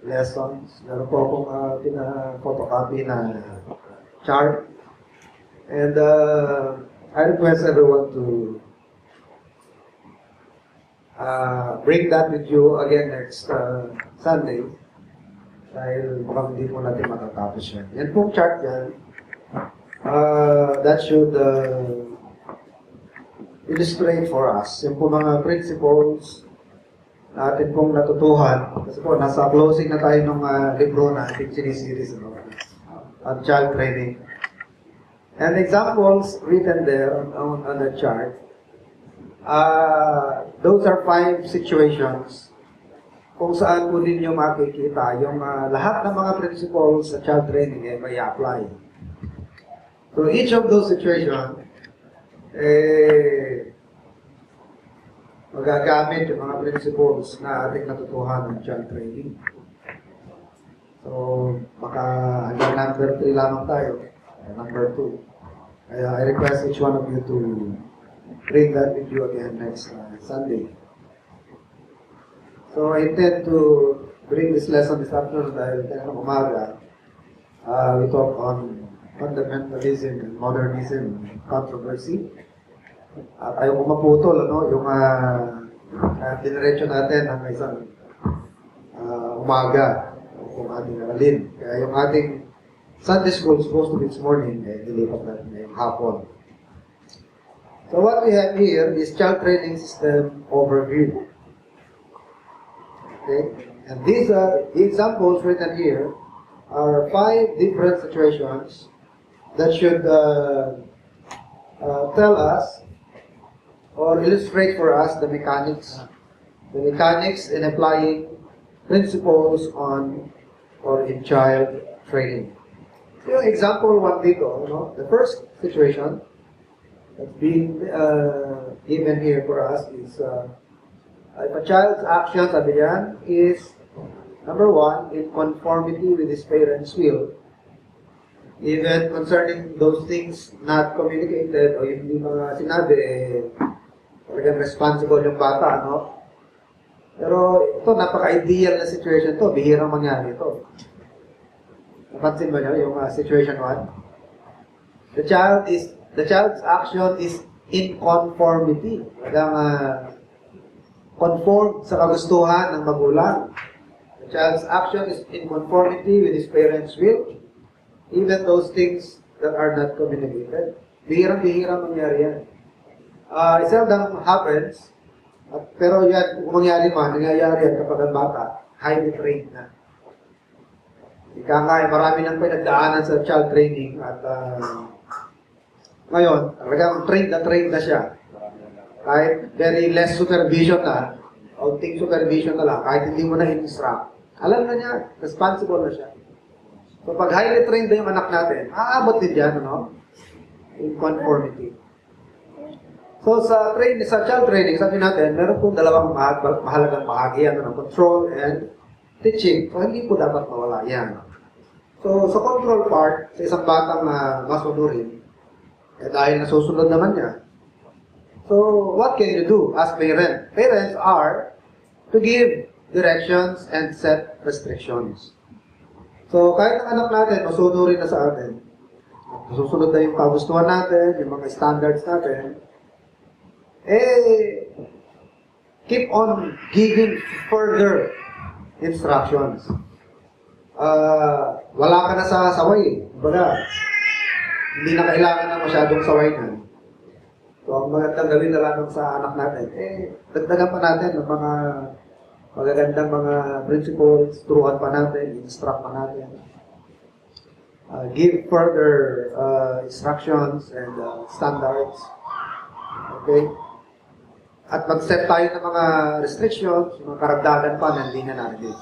lessons. Meron po akong pina-photocopy na chart. And I request everyone to bring that with you again next Sunday. Dahil baka hindi po natin matatapos yan. Yan pong chart yan. That should illustrate for us yung po mga principles na atin pong natutuhan. Kasi po, nasa closing na tayo ng libro na ating siniseries on child training. And examples written there on the chart, those are 5 situations kung saan po ninyo makikita yung lahat ng mga principles sa child training may apply. So each of those situations, magagamit yung mga principles na ating natutuhan ng child training. So, baka hanggang number 3 lamang tayo, number 2. Kaya I request each one of you to bring that with you again next Sunday. So, I intend to bring this lesson this afternoon dahil kaya ng umaga, we talk on fundamentalism and modernism controversy. At ayaw ko maputol, yung dinerecho natin ng isang umaga kung ating aralin. Kaya yung ating Sunday school supposed to be this morning, nilipat natin ngayong hapon. So what we have here is child training system overview. Okay? And these are the examples written here are 5 different situations that should tell us or illustrate for us the mechanics in applying principles on or in child training. So, example 1 dito, the first situation that's being given here for us is if a child's action, sabi yan, is number 1, in conformity with his parents' will, even concerning those things not communicated o yung hindi mga sinabi, talagang responsible yung bata, Pero ito, napaka-ideal na situation to. Bihirang mangyari ito. Napansin ba niyo yung situation 1? The child's action is in conformity. Talagang conform sa kagustuhan ng magulang. The child's action is in conformity with his parents' will. Even those things that are not communicated. Bihirang mangyari yan. It seldom happens, pero yan, kung mangyari man, nangyayari yan kapag ang bata, highly trained na. Ika nga, marami nang pinagdaanan sa child training at ngayon, talagang trained na siya. Kahit very less supervision na, outing supervision na lang, kahit hindi mo na in-instruct, alam na niya, responsible na siya. So pag highly trained na yung anak natin, aabot din dyan, in conformity. So sa child training, sabi natin, meron pong dalawang mahalagang bahagi, control and teaching. So hindi po dapat mawala yan. So sa control part, sa isang batang masunurin, dahil nasusunod naman niya. So what can you do as parent? Parents are to give directions and set restrictions. So kahit ang anak natin, masunurin na sa atin, masusunod na yung kagustuhan natin, yung mga standards natin, keep on giving further instructions. Wala ka na sa saway. Baga, hindi na kailangan na masyadong saway na. So, ang magandang gawin na lang sa anak natin, dagdagan pa natin ng mga magagandang mga principles, turuan pa natin, instruct pa natin. Give further instructions and standards. Okay? At mag-set tayo ng mga restrictions, mga karagdagan pa na hindi na natin.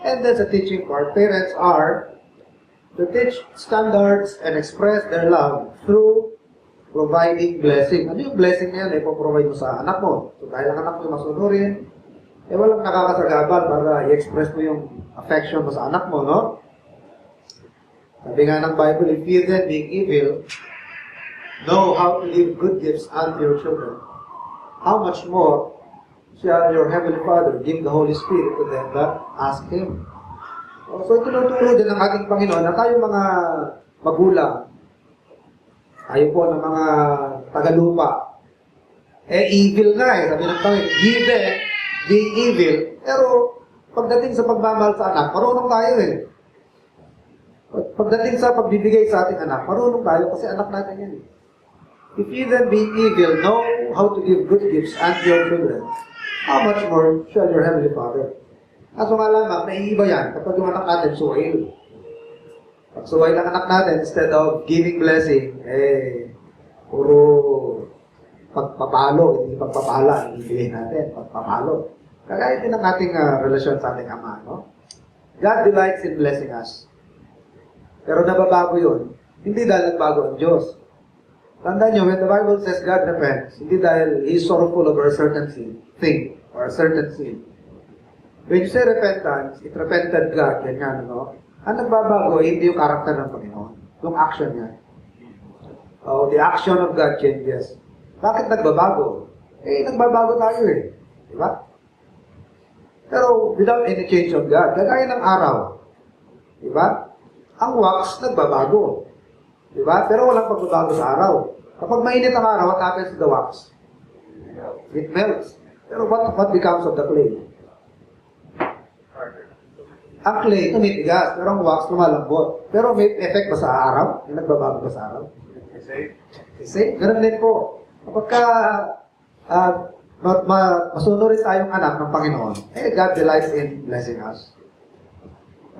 And then sa teaching part, parents are to teach standards and express their love through providing blessing. Ano yung blessing na yan? Ipoprovide mo sa anak mo. So dahil ang anak mo masunurin, walang nakakasagabal para i-express mo yung affection mo sa anak mo, Sabi nga ng Bible, if you then being evil, know how to give good gifts unto your children, how much more shall your Heavenly Father give the Holy Spirit to them that ask Him? So, tinuturo din ng ating Panginoon na tayo mga magulang, tayo po ng mga tagalupa, evil nga sabi ng Panginoon, given, being evil, pero pagdating sa pagmamahal sa anak, marunong tayo Pagdating sa pagbibigay sa ating anak, marunong tayo kasi anak natin yan If you then being evil know how to give good gifts unto your children, how much more shall your Heavenly Father? Kaso nga lamang, naiiba yan kapag yung anak natin suwail. Pag suwail ang anak natin, instead of giving blessing, puro pagpapalo, hindi pagpapala, ibigay natin, pagpapalo. Kagaya din ang ating relasyon sa ating ama, no? God delights in blessing us. Pero nababago yun, hindi dahil nagbago ang Diyos. Tandaan nyo, when the Bible says God repents, hindi dahil He is sorrowful over a certain thing or a certain sin. When you say repentance, it repented God, ganyan, no? Ang nagbabago, hindi yung karakter ng Panginoon. Yung action niya. The action of God changes. Bakit nagbabago? Nagbabago tayo Diba? Pero without any change of God, kagaya ng araw. Diba? Ang wax, nagbabago. Diba? Pero walang pagbabago sa araw. Kapag mainit ang araw, what happens to the wax? It melts. Pero what becomes of the clay? Ang clay, tumitigas. Pero ang wax, lumalambot. Pero may effect ba sa araw? May nagbabago ba sa araw? Kasi, ganun din po. Kapag masunurin tayong anak ng Panginoon, God delights in blessing us.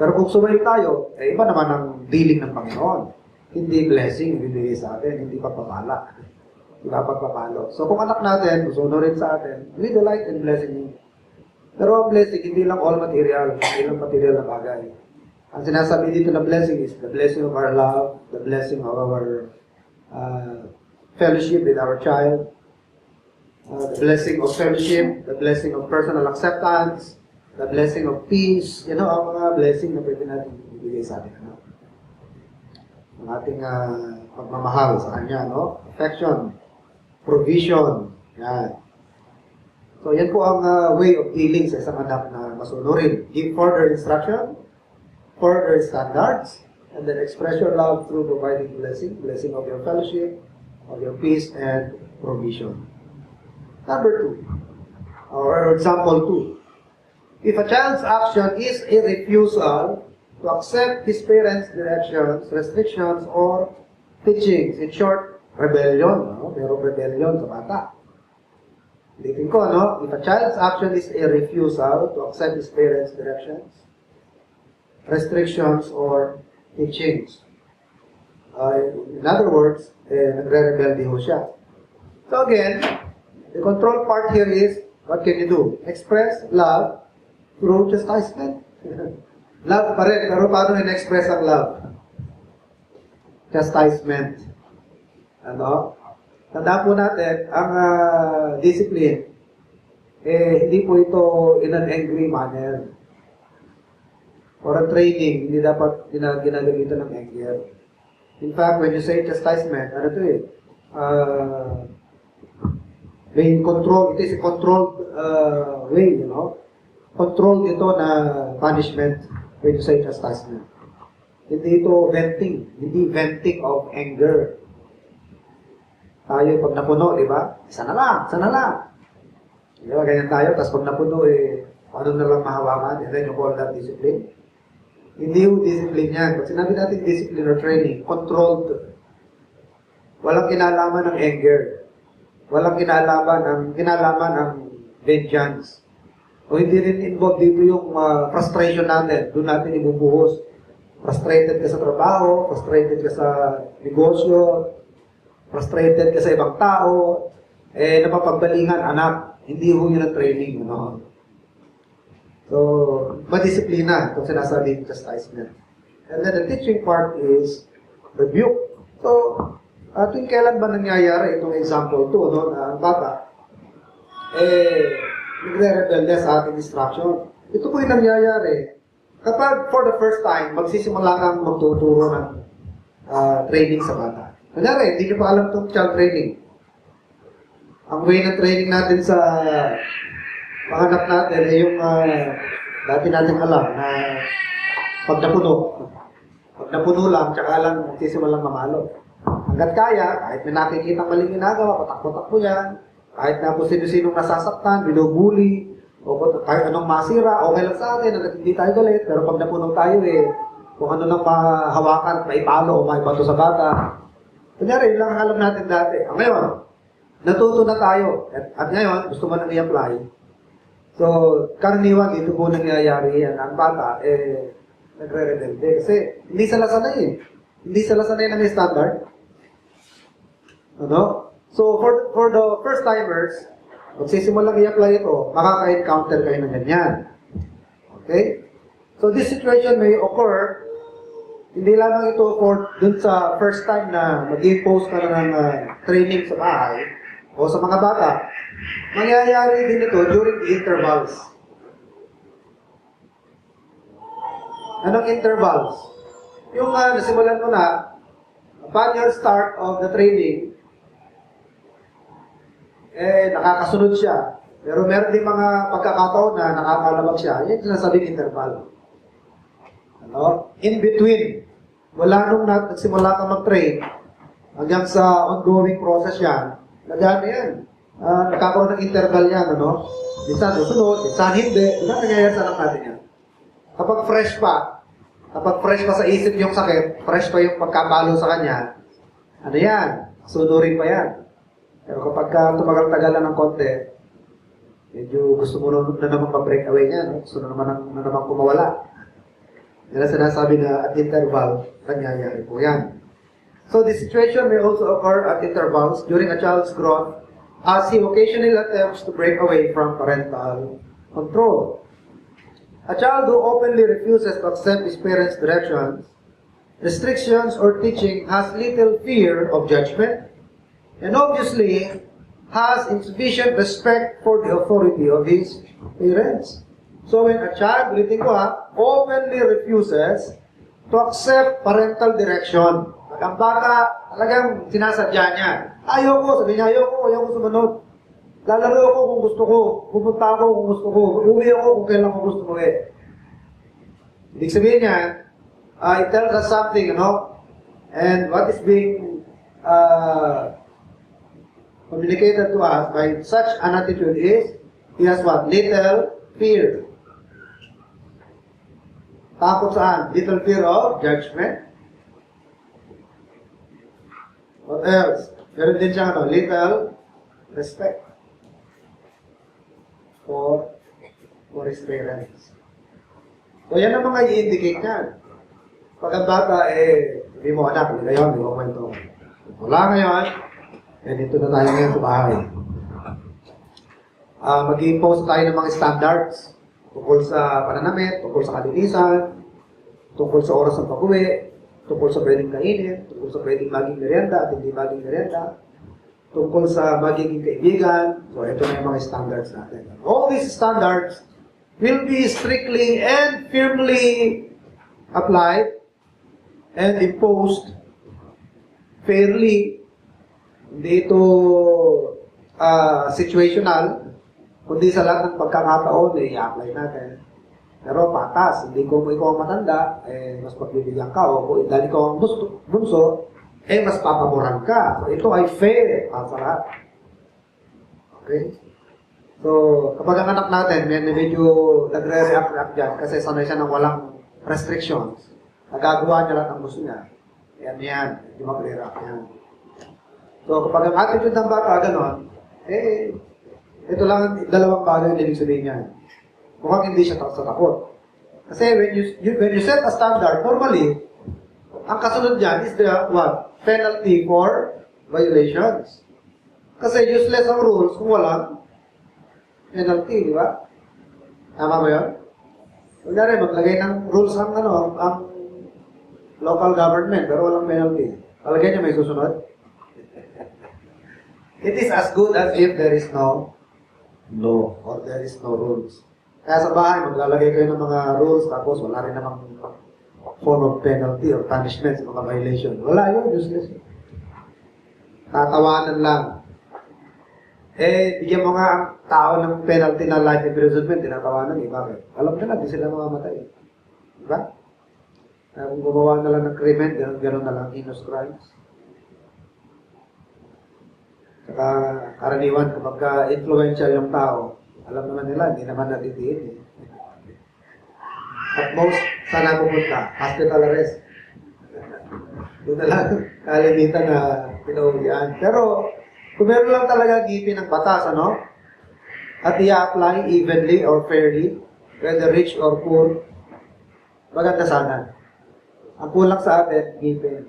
Pero kung sumail tayo, iba naman ang dealing ng Panginoon. Hindi blessing, bibigay sa atin, hindi pagpapala. Diba pagpapalo. So kung anak natin, sunurin sa atin, we delight in blessing Him. Pero ang blessing, hindi lang all material, hindi lang material na bagay. Ang sinasabi dito na blessing is the blessing of our love, the blessing of our fellowship with our child, the blessing of fellowship, the blessing of personal acceptance, the blessing of peace, ang mga blessing na pwede natin ibigay sa atin. Ang ating pagmamahal sa Kanya, no? Affection, provision, yan. So, yan po ang way of dealing sa isang anak na masunurin. Give further instruction, further standards, and then express your love through providing blessing of your fellowship, of your peace, and provision. Number 2, or example 2. If a child's action is a refusal to accept his parents' directions, restrictions, or teachings, in short, rebellion, no? Pero rebellion sa bata. Ulitin ko, no? If a child's action is a refusal to accept his parents' directions, restrictions, or teachings. In other words, nagre-rebelde ho siya. So again, the control part here is, what can you do? Express love through chastisement. Love pa rin, pero paano in-express ang love? Chastisement. Tandaan po natin, ang discipline, hindi po ito in an angry manner. Or a training, hindi dapat ginagamitan ng anger. In fact, when you say chastisement, may control, it is a controlled way, Controlled ito na punishment when you say chastisement. Hindi ito venting, hindi venting of anger. Tayo pag napuno, di ba? Sana lang. Di ba, ganyan tayo, tapos pag napuno, ano na lang mahawakan, and then you call that discipline. Hindi yung discipline yan. Pag sinabi natin discipline or training, controlled. Walang kinalaman ng anger. Walang kinalaman ng vengeance. O hindi rin involved dito yung frustration natin. Doon natin ibubuhos. Frustrated ka sa trabaho, frustrated ka sa negosyo, frustrated ka sa ibang tao, napapagbalingan, anak. Hindi ho yun ang training, So, madisiplina itong sinasabing chastisement. And then the teaching part is rebuke. So, tuwing kailan ba nangyayari itong example 2, na ang bata, nagre-rebelde sa ating instruction. Ito po yung nangyayari. Kapag for the first time, magsisimula kang magtuturo ng training sa bata. Kunyari, hindi nyo pa alam itong child training. Ang way ng training natin sa mga anak natin ay yung dati natin alam na Pag napuno. Pag napuno lang, tsaka lang magsisimulang mamalo. Hanggat kaya, kahit may nakikita maling ginagawa, patakbo-takbo yan, kahit na kung sino-sinong nasasaktan, binubuli, o kahit anong masira, okay lang sa atin, hanggat hindi tayo galit, pero pag napuno tayo kung ano lang mahawakan, maipalo o maibato sa bata. Kunyari, yun lang ang alam natin dati. Ngayon, natuto na tayo. At ngayon, gusto mo nang i-apply. So, karaniwan, dito po nangyayari yan. Ang bata, nagre-rebelde. Kasi, hindi sila sanay eh. Hindi sila sanay na may standard. Ano? So, for the first timers, magsisimulang i-apply ito, makaka-encounter kayo ng ganyan. Okay? So, this situation may occur, hindi lamang ito for dun sa first time na mag-impose ka na ng training sa bahay o sa mga bata, mangyayari din ito during the intervals. Anong intervals? Yung nasimulan mo na, upon your start of the training, nakakasunod siya. Pero meron din mga pagkakataon na nakakalabag siya. Yan yung sinasabing interval. Ano? In between. Wala nung nagsimula ka mag-train hanggang sa ongoing process yan. Nagano yan. Nagkakaroon ng interval yan. Ano? Minsan susunod, minsan hindi. Wala nangyayari sa anak natin yan. Kapag fresh pa sa isip yung sakit, fresh pa yung pagkabalo sa kanya, ano yan? Sunurin pa yan. Pero kapag tumagal-tagalan ng konti, medyo gusto mo na naman ma-break away niya, no? Gusto na naman kumawala. Yan ang sinasabi na at interval, nangyayari po yan. So the situation may also occur at intervals during a child's growth as he occasionally attempts to break away from parental control. A child who openly refuses to accept his parents' directions, restrictions, or teaching has little fear of judgment, and obviously has insufficient respect for the authority of his parents. So when a child, ulitin ko openly refuses to accept parental direction, ang bata talagang sinasadya niya, sabi niya, ayoko sumunod. Lalaro ako kung gusto ko, pupunta ako kung gusto ko, uwi ako kung kailan ko gusto ko Ibig sabihin niya, it tells us something, and what is being communicated to us by such an attitude is, he has what? Little fear. Takot saan? Little fear of judgment. What else? Meron din siya, little respect for his parents. So, yan ang mga i-indicate niyan. Pag ang bata, hindi mo anak, hindi ngayon, hindi mo kwento. Wala ngayon, dito na tayo ngayon sa bahay. Mag-impose tayo ng mga standards tungkol sa pananamit, tungkol sa kalinisan, tungkol sa oras ng pag-uwi, tungkol sa pwedeng kainin, tungkol sa pwedeng maging merienda at hindi maging merienda, tungkol sa magiging kaibigan. So, ito na yung mga standards natin. All these standards will be strictly and firmly applied and imposed fairly. Hindi ito situational, kundi sa lahat ng pagkakataon, i-apply natin. Pero patas, hindi ko ikaw ang matanda, mas pagbibigyan ka, o dahil ikaw ang bunso, mas papaboran ka. So, ito ay fair sa lahat. Okay? So, kapag ang anak natin, medyo nagre-react dyan, kasi sanay siya ng walang restrictions, nagagawa niya lahat ang gusto niya. Yan, hindi mag-react yan. So, kapag ang attitude ng bata, gano'n, ito lang dalawang bagay na ibig sabihin niya. Mukhang hindi siya takot. Kasi when you set a standard, normally, ang kasunod dyan is the what? Penalty for violations. Kasi useless ang rules kung walang penalty, di ba? Tama ba yun? Kunyari, maglagay ng rules ang local government, pero walang penalty. Palagay niya may susunod? It is as good as if there is no law or there is no rules. Kaya sa bahay, maglalagay kayo ng mga rules, tapos wala rin namang form of penalty or punishment sa mga violation. Wala yun, useless. Tatawanan lang. Bigyan mo nga ang tao ng penalty na life imprisonment, tinatawanan, bakit? Alam nila, di sila mamamatay. Diba? Kung gumawa na lang ng krimen, gano'n na lang, heinous crimes. Saka karaniwan kapag influential yung tao, alam naman nila, hindi naman natitiin eh. At most, saan na pupunta? Hospital arrest. Doon na lang kalimitan na pinauwian. Pero, kung meron lang talaga gipin ng batas, ano? At i-apply evenly or fairly, whether rich or poor, maganda sana. Ang kulang sa atin, gipin.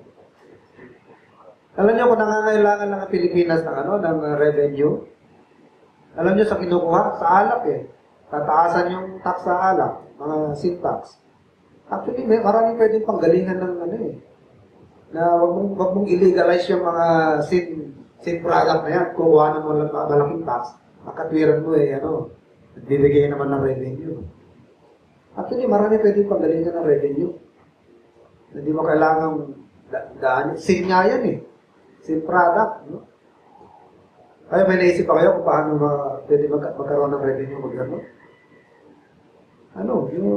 Alam niyo kung nangangailangan lang ang Pilipinas ng ng revenue, alam niyo sa kinukuha, sa alak eh. Tataasan yung tax sa alak, mga sin tax. Actually, maraming pwedeng panggalingan ng na wag mong illegalize yung mga sin product na yan. Kukuha ng malaking tax, makatwiran mo nagbibigay naman ng revenue. Actually, marami pwedeng panggalingan ng revenue. Hindi mo kailangang daan. Sin nga yan eh. Sin product. No? Kaya may naisip pa kayo kung paano pwede magkaroon ng revenue magkano? Yung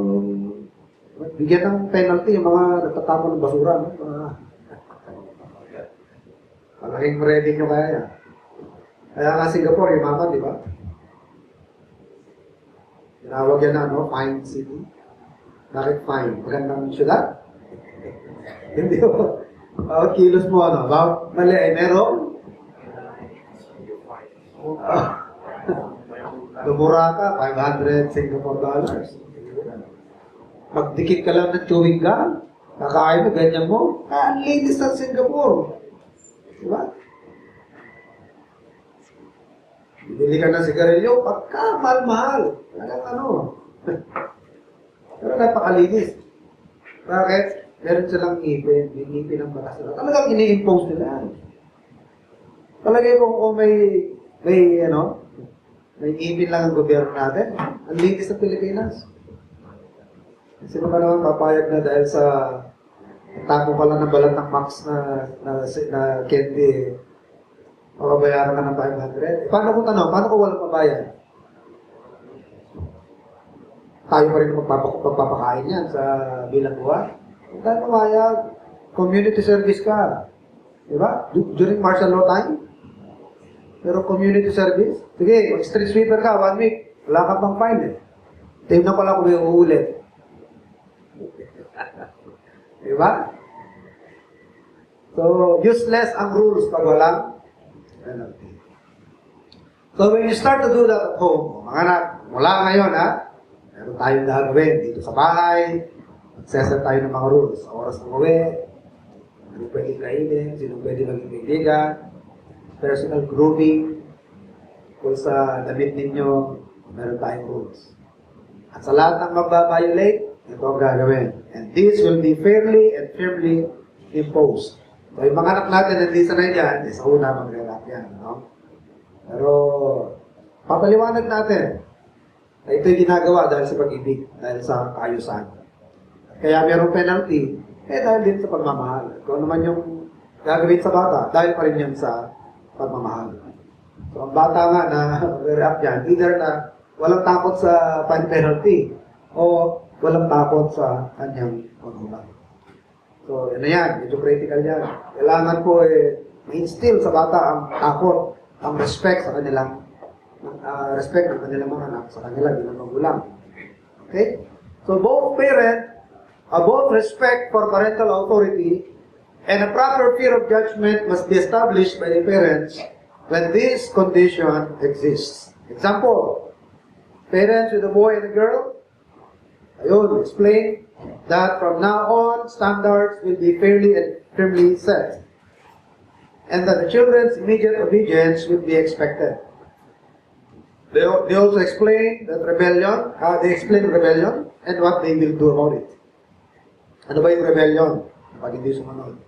bigyan ng penalty yung mga nagtatapon ng basura. No? Malaking revenue kaya yan. Kaya nga Singapore, yumaman, di ba? Tinawag yan na, fine city. Bakit fine? Magandang syudad? Hindi mo. Bawat kilos mo, bawat mali ay meron. Lumura ka, 500 Singapore dollars. Magdikit ka lang ng chewing gum, kakain mo, ganyan mo. Ang linis ng Singapore. Diba? Bibili ka ng sigarilyo, pagka mahal-mahal. Talagang Pero napakalinis. Bakit? Meron silang ngipin. May ngipin ng batas nila. Talagang ini-impose nila. Talaga kung may ngipin lang ang gobyerno natin. Ang linis ng Pilipinas. Sino ka naman papayag na dahil sa tapo ka lang ng balat ng max na candy, makabayaran ka ng 500? Paano kung walang pabayad? Tayo pa rin magpapakain yan sa bilang buwan. Kung tayo pabayag, community service ka. Diba? During martial law time, pero community service, sige, mag-street sweeper ka, 1 week, wala ka pang fine eh. Tingnan pala kung may uulit. Diba? So, useless ang rules pag walang penalty. So, when you start to do that at home, mga anak, mula ngayon meron tayong gagawin dito sa bahay, magseset tayo ng mga rules. Sa oras ng uwi, ano pwede kainin, sino pwede maging kaibigan, personal grooming, kung sa damit ninyo, meron tayong rules. At sa lahat ng magbabiolate, ito ang gagawin. And this will be fairly and firmly imposed. So, yung mga anak natin hindi sanay yan, sa una mag-relap yan. No? Pero, papaliwanag natin na ito'y ginagawa dahil sa pag-ibig, dahil sa kaayusan. Kaya mayroong penalty, dahil din sa pagmamahal. Kung ano man yung gagawin sa bata, dahil pa rin yan sa pagmamahal. So, ang bata nga na mag-react yan, either na walang takot sa penalty, o walang takot sa kanyang magulang. So, yan, medyo critical yan. Kailangan po ma-instill sa bata ang takot, ang respect sa kanilang respect ng kanilang mga anak sa kanilang bilang magulang. Okay? So, both respect for parental authority and a proper fear of judgment must be established by the parents when this condition exists. Example, parents with a boy and a girl, ayun, explain that from now on, standards will be fairly and firmly set. And that the children's immediate obedience will be expected. They also explain that rebellion, and what they will do about it. Ano ba yung rebellion? Pag hindi sumunod.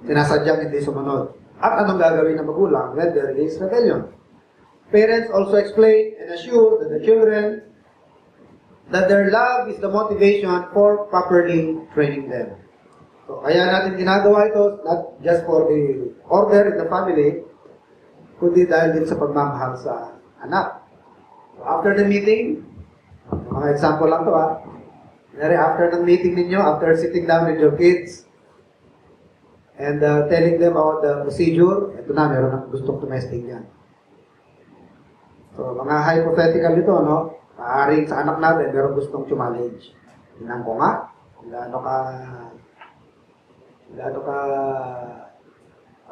Sinasadyang hindi sumunod. At anong gagawin ng magulang when there is rebellion? Parents also explain and assure that the children that their love is the motivation for properly training them. So, kaya natin ginagawa ito, not just for the order in the family, kundi dahil din sa pagmamahal sa anak. So, after the meeting, mga example lang ito Kunyari, after ng meeting ninyo, after sitting down with your kids, and telling them about the procedure, ito na, meron ng gustong tumesting yan. So, mga hypothetical ito, no? Maaaring sa anak natin, meron gustong challenge. Tingnan ko nga, gaano ka,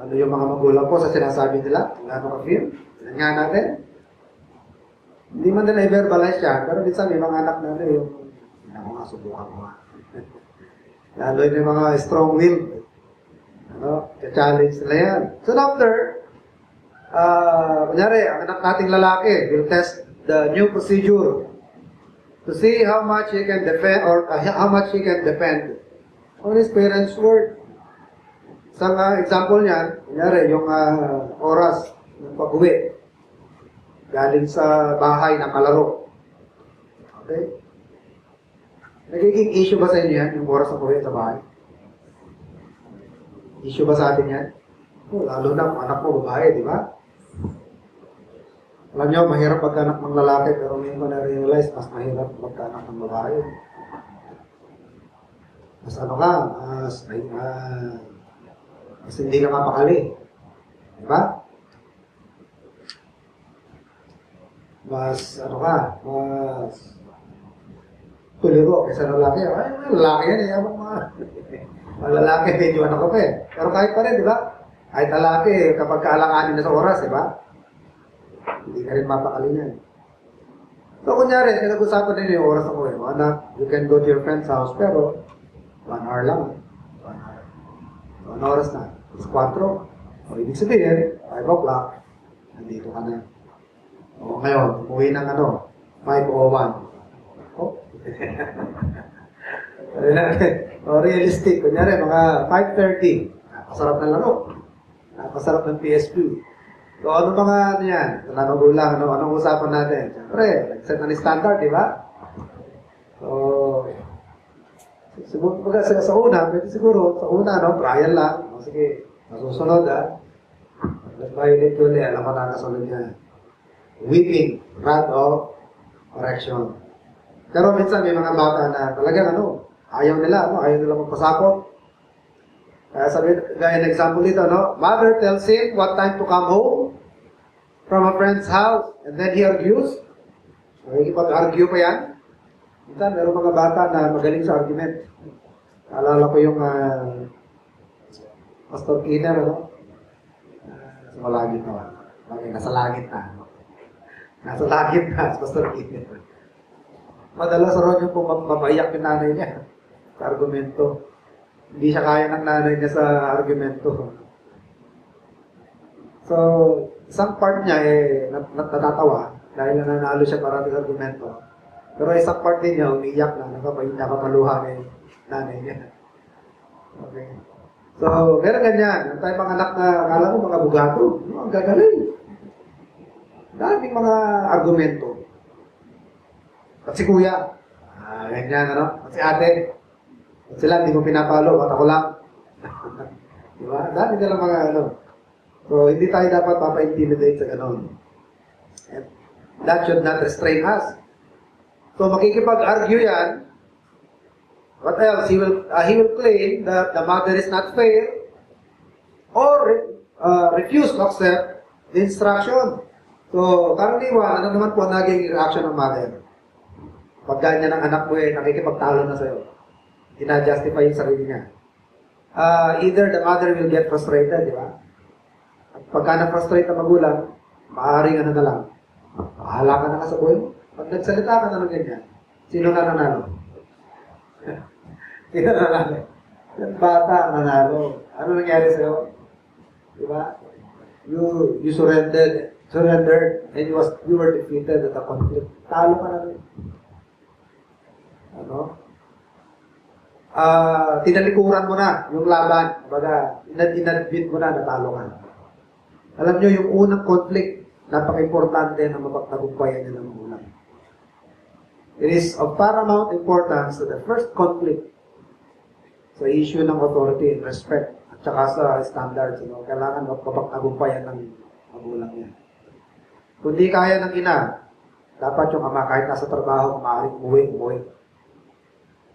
ano yung mga magulang ko sa sinasabi nila, gaano ka feel, tingnan nga natin. Hindi man nila i-verbalize yan, pero minsan may mga anak natin yung, tingnan ko nga, subukan ko nga. Lalo yung mga strong will, ano, challenge nila yan. Soon after, kunyari, ang anak nating lalaki will test the new procedure to see how much he can defend or how much he can depend on his parents' word. Isang example niyan, kunyari, yung oras ng pag-uwi galing sa bahay ng kalaro. Okay? Nagiging issue ba sa inyo yan, yung oras ng pag-uwi sa bahay? Issue ba sa atin yan? Lalo na kung anak mo babae, di ba? Alam niyo, mahirap magkanak ng lalaki, pero ngayon ko na-realize, mas mahirap magkanak ng babae. Mas ano ka, mas hindi ka mapakali. Diba? Mas, ano ka, mas tuliro kaysa lalaki. Ay, lalaki yan, yabang mga lalaki, medyo ano ka pa eh. Pero kahit pa rin, di ba? Kahit lalaki, kapag kaalanganin na sa oras, di ba? Hindi ka rin mapakali niyan. So, kunyari, pinag-usapan din yung oras ako eh. Anak, you can go to your friend's house, pero 1 hour lang. 1 hour. 1 oras na. It's 4. O, ibig sabihin, 5 o'clock, nandito ka na. O, ngayon, umuwi ng 5:01. O, realistic. Kunyari, mga 5:30. Napasarap ng laro. Napasarap ng PSP. So, ano mga yan? Magulang, anong usapan natin? Siyempre, nag-set na ni standard, di ba? So, siguro, sa una, pwede siguro, sa una, trial lang. O, sige, masusunod, nag-violate ko ulit, alam ko na kasunod niya. Weeping, wrath of correction. Pero minsan, may mga bata na talagang, ayaw nila magpasakot. Kaya sabi, gaya ng example dito, Mother tells him what time to come home from a friend's house. And then he argues. Nakikipag-argue pa yan. Minsan, meron mga bata na magaling sa argument. Alala ko yung Pastor Kiner, sa langit na. Okay, nasa langit na. Nasa langit na, Pastor Kiner. Madalas ron yung mapaiyak yung nanay niya sa argumento. Hindi siya kaya ng nanay niya sa argumento. So, isang part niya natatawa dahil nanalo siya parang sa argumento. Pero isang part din niya, umiiyak na, nakapaluha na yung nanay niya. Okay. So, meron ganyan. Ang tayo mga anak na, akala mo mga bugato. Ang gagaling. Daming mga argumento. At si kuya, ganyan, At si ate, at sila, hindi mo pinapalo, at ako lang. Diba? Dami nilang mga So, hindi tayo dapat papa-intimidate sa ganon. And that should not restrain us. So, makikipag-argue yan. What else? He will claim that the mother is not fair or refuse to accept the instruction. So, karaniwan, ano naman po ang naging reaction ng mother? Pag ganyan ng anak mo nakikipagtalo na sa'yo. Ina-justify yung sarili niya. Either the mother will get frustrated, di ba? At pagka na-frustrate ang magulang, maaaring na lang. Bahala ka na ka sa buhay mo. Pag nagsalita ka na ng ganyan, sino na nanalo? Sino na nanalo? Yung bata ang nanalo. Ano nangyari sa'yo? Di ba? You surrendered, and you were defeated at the conflict. Talo ka na rin. Tinalikuran mo na yung laban. Baga, inadmit mo na, natalo ka. Alam nyo, yung unang conflict, napaka-importante na mapagtagumpayan niya ng magulang. It is of paramount importance to the first conflict sa issue ng authority and respect at saka sa standards. Kailangan mapagtagumpayan ng magulang niya. Kung di kaya ng ina, dapat yung ama kahit nasa trabaho, maaaring umuwi.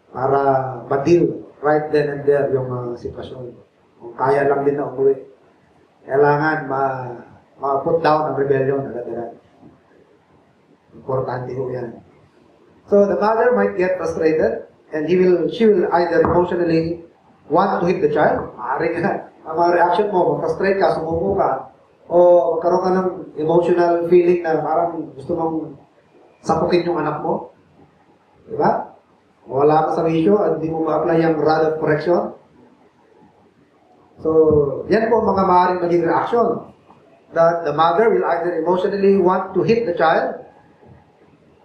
para ma-deal right then and there yung sitwasyon. Kung kaya lang din na umuwi, kailangan ma-put down ang rebellion agad-agad. Importante ho yan. So the mother might get frustrated and she will either emotionally want to hit the child. Maaaring ang mga reaction mo, mag-frustrate ka, sumuko ka, o magkaroon ka ng emotional feeling na parang gusto mong sapukin yung anak mo. Diba? Wala ka sa issue at hindi mo ma-apply yung rod of correction. So, yan po mga maaaring maging reaction. That the mother will either emotionally want to hit the child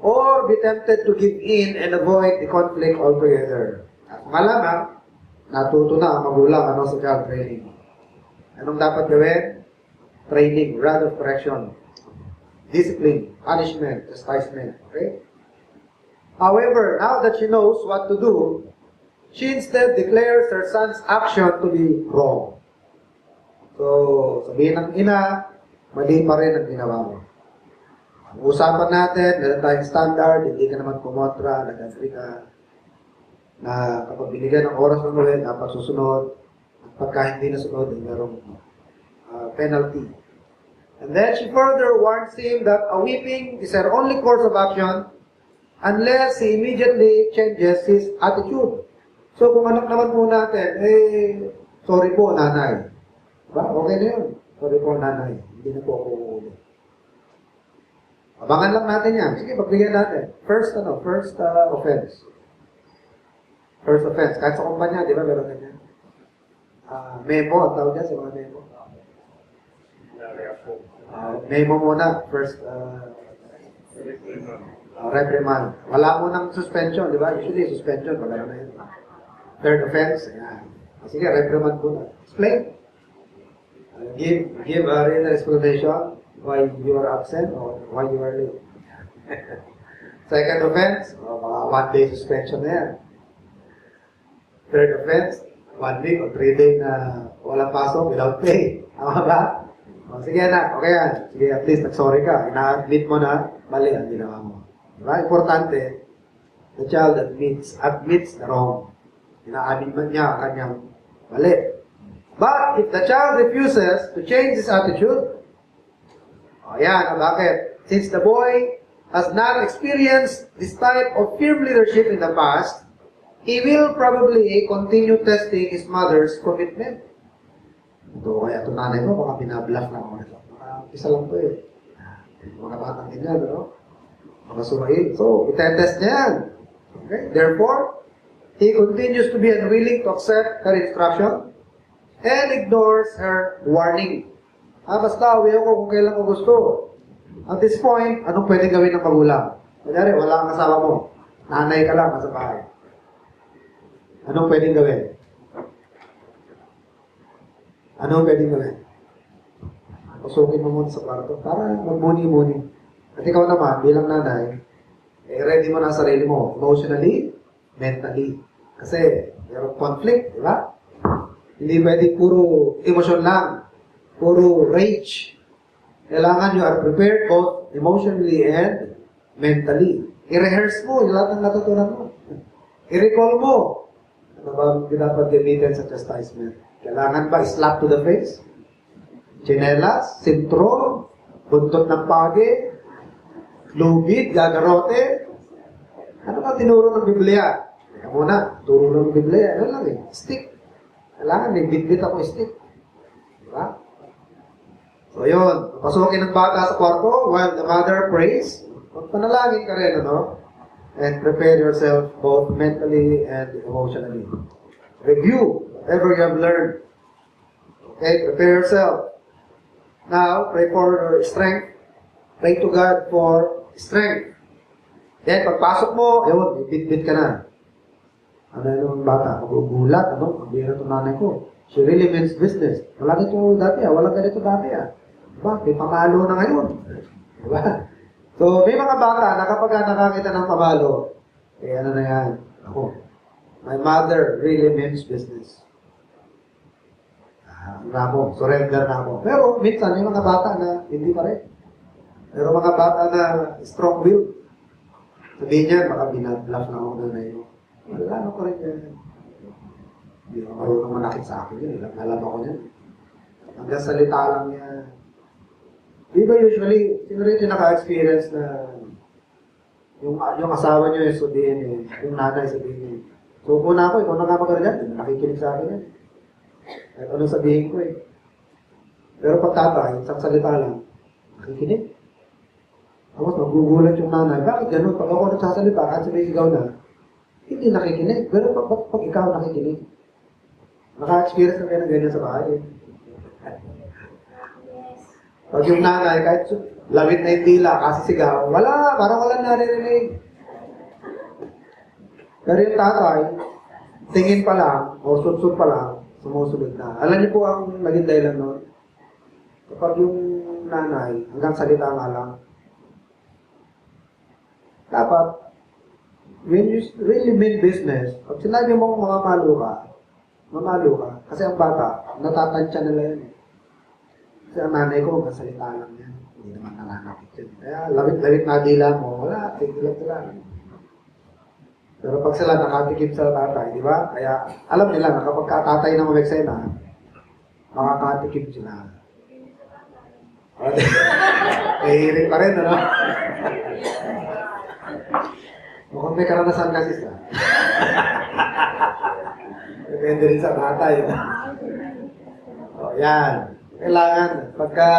or be tempted to give in and avoid the conflict altogether. At malamang, natuto na ang magulang sa child training. Anong dapat gawin? Training, rod of correction, discipline, punishment, chastisement. Okay? However, now that she knows what to do, she instead declares her son's action to be wrong. So, sabihin ng ina, mali pa rin ang ginawa mo. Ang usapan natin, meron tayong standard, hindi ka naman kumontra, nag-agree ka, na kapag binigyan ng oras ng ulit, dapat susunod. At pagka hindi nasunod, merong penalty. And then she further warns him that a whipping is her only course of action unless he immediately changes his attitude. So kung anak naman po natin, sorry po nanay. Diba? Okay na yun. Sorry po nanay. Hindi na po ako uulit. Abangan lang natin yan. Sige, pagbigyan natin. First offense. First offense. Kahit sa kumpanya, di ba, meron na yan. Memo, ang tawag dyan sa mga memo. Memo muna. First, reprimand. Wala mo ng suspension, di ba? Usually, suspension, wala na yun. Third offense, ayan. Sige, reprimand muna. Explain. Give a written explanation why you are absent or why you are late. Second offense, mga 1 day suspension na yan. Third offense, 1 week or 3 day na walang pasok without pay. Tama ba? Sige na, okay yan. Sige, at least nag-sorry ka. Ina-admit mo na mali ang ginawa mo. Diba? Importante, the child admits the wrong. Ina-admit man niya ang kanyang mali. But if the child refuses to change his attitude, bakit? Since the boy has not experienced this type of firm leadership in the past, he will probably continue testing his mother's commitment. Kaya ito nanay mo, baka binabluff lang ako nito. Isa lang to eh. Mga batang ganyan, mga sumail. So, itetest niya yan. Okay? Therefore, he continues to be unwilling to accept her instruction and ignores her warning. Basta, uwi ako kung kailan ko gusto. At this point, anong pwede gawin ng magulang? Kunyari, wala kang kasama mo. Nanay ka lang sa bahay. Anong pwedeng gawin? Anong pwedeng gawin? Pasukin mo muna sa kwarto para magmuni-muni. At ikaw naman, bilang nanay, ready mo na ang sarili mo. Emotionally, mentally. Kasi, mayroong conflict, di ba? Hindi pwedeng puro emosyon lang. Puro rage. Kailangan you are prepared both emotionally and mentally. I-rehearse mo yung lahat ng natutunan mo. I-recall mo. Ano ba dapat gamitin sa chastisement? Kailangan ba slap to the face? Chinelas, sintro, buntot ng pagi, lubid, gagarote. Ano ba tinuro ng Biblia? Teka muna, turo ng Biblia. Ano lang eh? Stick. Kailangan may bitbit ako stick. Diba? So yun, pasukin ng bata sa kwarto while the mother prays. Magpanalangin ka rin, and prepare yourself both mentally and emotionally. Review whatever you have learned. Okay, prepare yourself. Now, pray for strength. Pray to God for strength. Then, pagpasok mo, ayun, bit-bit ka na. Ano yung bata? Magugulat, Ang bira itong nanay ko. She really means business. Wala ganito dati, Walang ganito dati, Diba? May pamalo na ngayon. Diba? So, may mga bata na kapag nakakita ng pamalo, ano na yan? My mother really means business. Surrender na ako. Pero minsan, may mga bata na hindi pa rin. Pero mga bata na strong will. Sabihin niya, baka binabluff na ako na yun. Wala, ano ko rin yan. Hindi ako marunong manakit sa akin yun. Alam ako yan. Hanggang salita lang yan. Di ba usually, sino rin yung naka-experience na yung asawa nyo yung sabihin eh, yung nanay sabihin eh. So, una ako, ikaw na nga magkano dyan, nakikinig sa akin yan. Kahit anong sabihin ko eh. Pero pag tatay, isang salita lang, nakikinig. Tapos magugulat yung nanay, bakit ganun? Pag ako nagsasalita, kahit sumisigaw na, hindi nakikinig. Pero pag ikaw nakikinig, naka-experience na kayo ng ganyan sa bahay eh. Pag yung nanay, kahit lawit na yung dila, kasi sigaw, wala, parang walang naririnig. Pero yung tatay, tingin pa lang, o sutsut pa lang, sumusunod na. Alam niyo po ang naging dahilan nun? Kapag yung nanay, hanggang salita nga lang, dapat, when you really mean business, pag sinabi mo mamalo ka, kasi ang bata, natatansya nila yun. Kasi ang nanay ko, magkasalita lang yan. Hindi naman nananakit yun. Kaya lawit na dila mo, wala, tigilap sila. Pero pag sila nakatikim sa tatay, di ba? Kaya alam nila na kapag tatay na mag-eksena, makakatikim sila. Hihiring pa rin, ano? Mukhang may karanasan kasi sa. Depende rin sa tatay. O, yan. Kailangan, pagka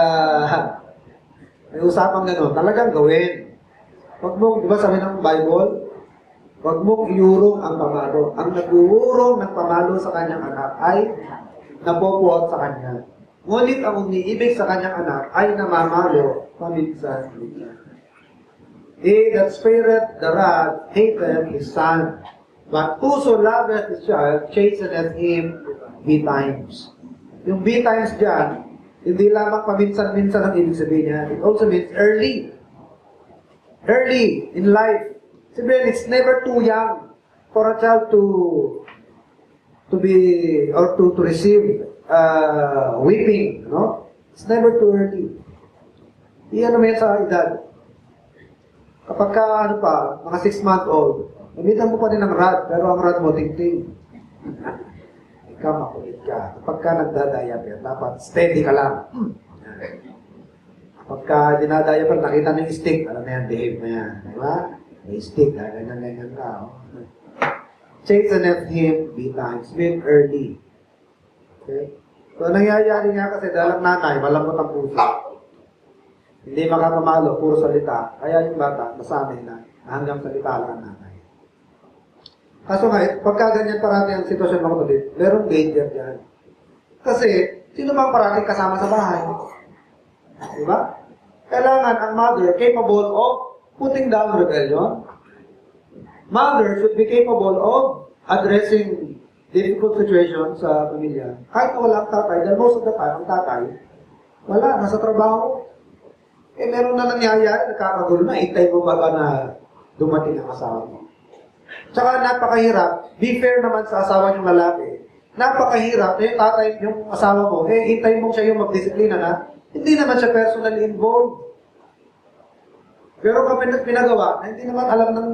may usapang gano'n, talagang gawin. Huwag mo, di ba sabi ng Bible, huwag mong iurong ang pamalo. Ang nag-uurong ng pamalo sa kanyang anak ay napopuot sa kanya. Ngunit ang umiibig sa kanyang anak ay namamalo paminsan-minsan. He that spareth the rod hateth his son, but whoso loveth his child chasteneth him betimes. Yung betimes dyan, hindi lamang paminsan-minsan ang ibig sabihin niya. It also means early. Early in life. Sabihin, it's never too young for a child to be, or to receive whipping, no? It's never too early. Iyan naman yan sa edad. Kapag ka, ano pa, mga 6-month-old, gamitan mo pa rin ng rod, pero ang rod mo, ting-ting. Ikaw, makulit ka. Kapag ka nagdadayapir, dapat steady ka lang. Kapag ka dinadayapir, nakita mo yung stick, alam na yan, behave na yan. Diba? May stick, ganyan-ganyan ka. Oh. Chasteneth him betimes, mean early. Okay? So, nangyayari nga kasi dahil ang nanay, malambot ang puso. Hindi makapamalo, puro salita. Kaya yung bata, nasanay na hanggang salita lang ang nanay. Kaso nga, pagka ganyan parati ang sitwasyon mga kapatid, merong danger yan. Kasi, sino bang parating kasama sa bahay? Diba? Kailangan ang mother capable of putting down rebellion. Mother should be capable of addressing difficult situations sa pamilya. Kahit na wala ang tatay, dahil most of the time, ang tatay, wala, nasa trabaho. Eh, meron na nangyayari, nagkakagulo na, itay mo ba na dumating ang asawa mo? Tsaka napakahirap, be fair naman sa asawa niyong lalaki. Napakahirap, yung tatay, yung asawa mo, itay mo siya yung magdisiplina na, hindi naman siya personally involved. Pero kapag pinagawa, na hindi naman alam ng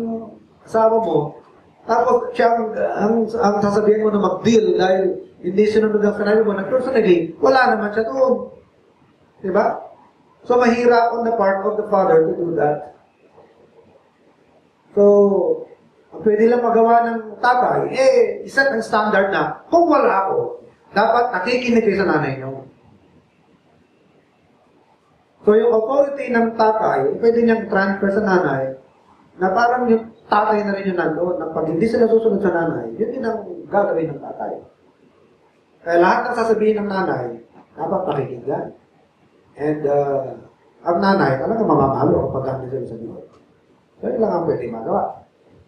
asawa mo, tapos siya ang sasabihin mo na mag-deal dahil hindi sinunod ang sinabi mo na personally, wala naman siya doon. Diba? So, mahirap on the part of the father to do that. So, ang pwede lang magawa ng tatay, iset ang standard na, kung wala ako, dapat nakikinig kayo sa nanay niyo. So, yung authority ng tatay, pwede niyang transfer sa nanay, na parang yung tatay na rin yung nandoon, na pag hindi sila susunod sa nanay, yun din ang gagawin ng tatay. Kaya lahat ng sasabihin ng nanay, dapat pakikinggan. And ang nanay, talaga mamamalo kapag hindi sila sa Diyos. So, yun lang ang pwede magawa.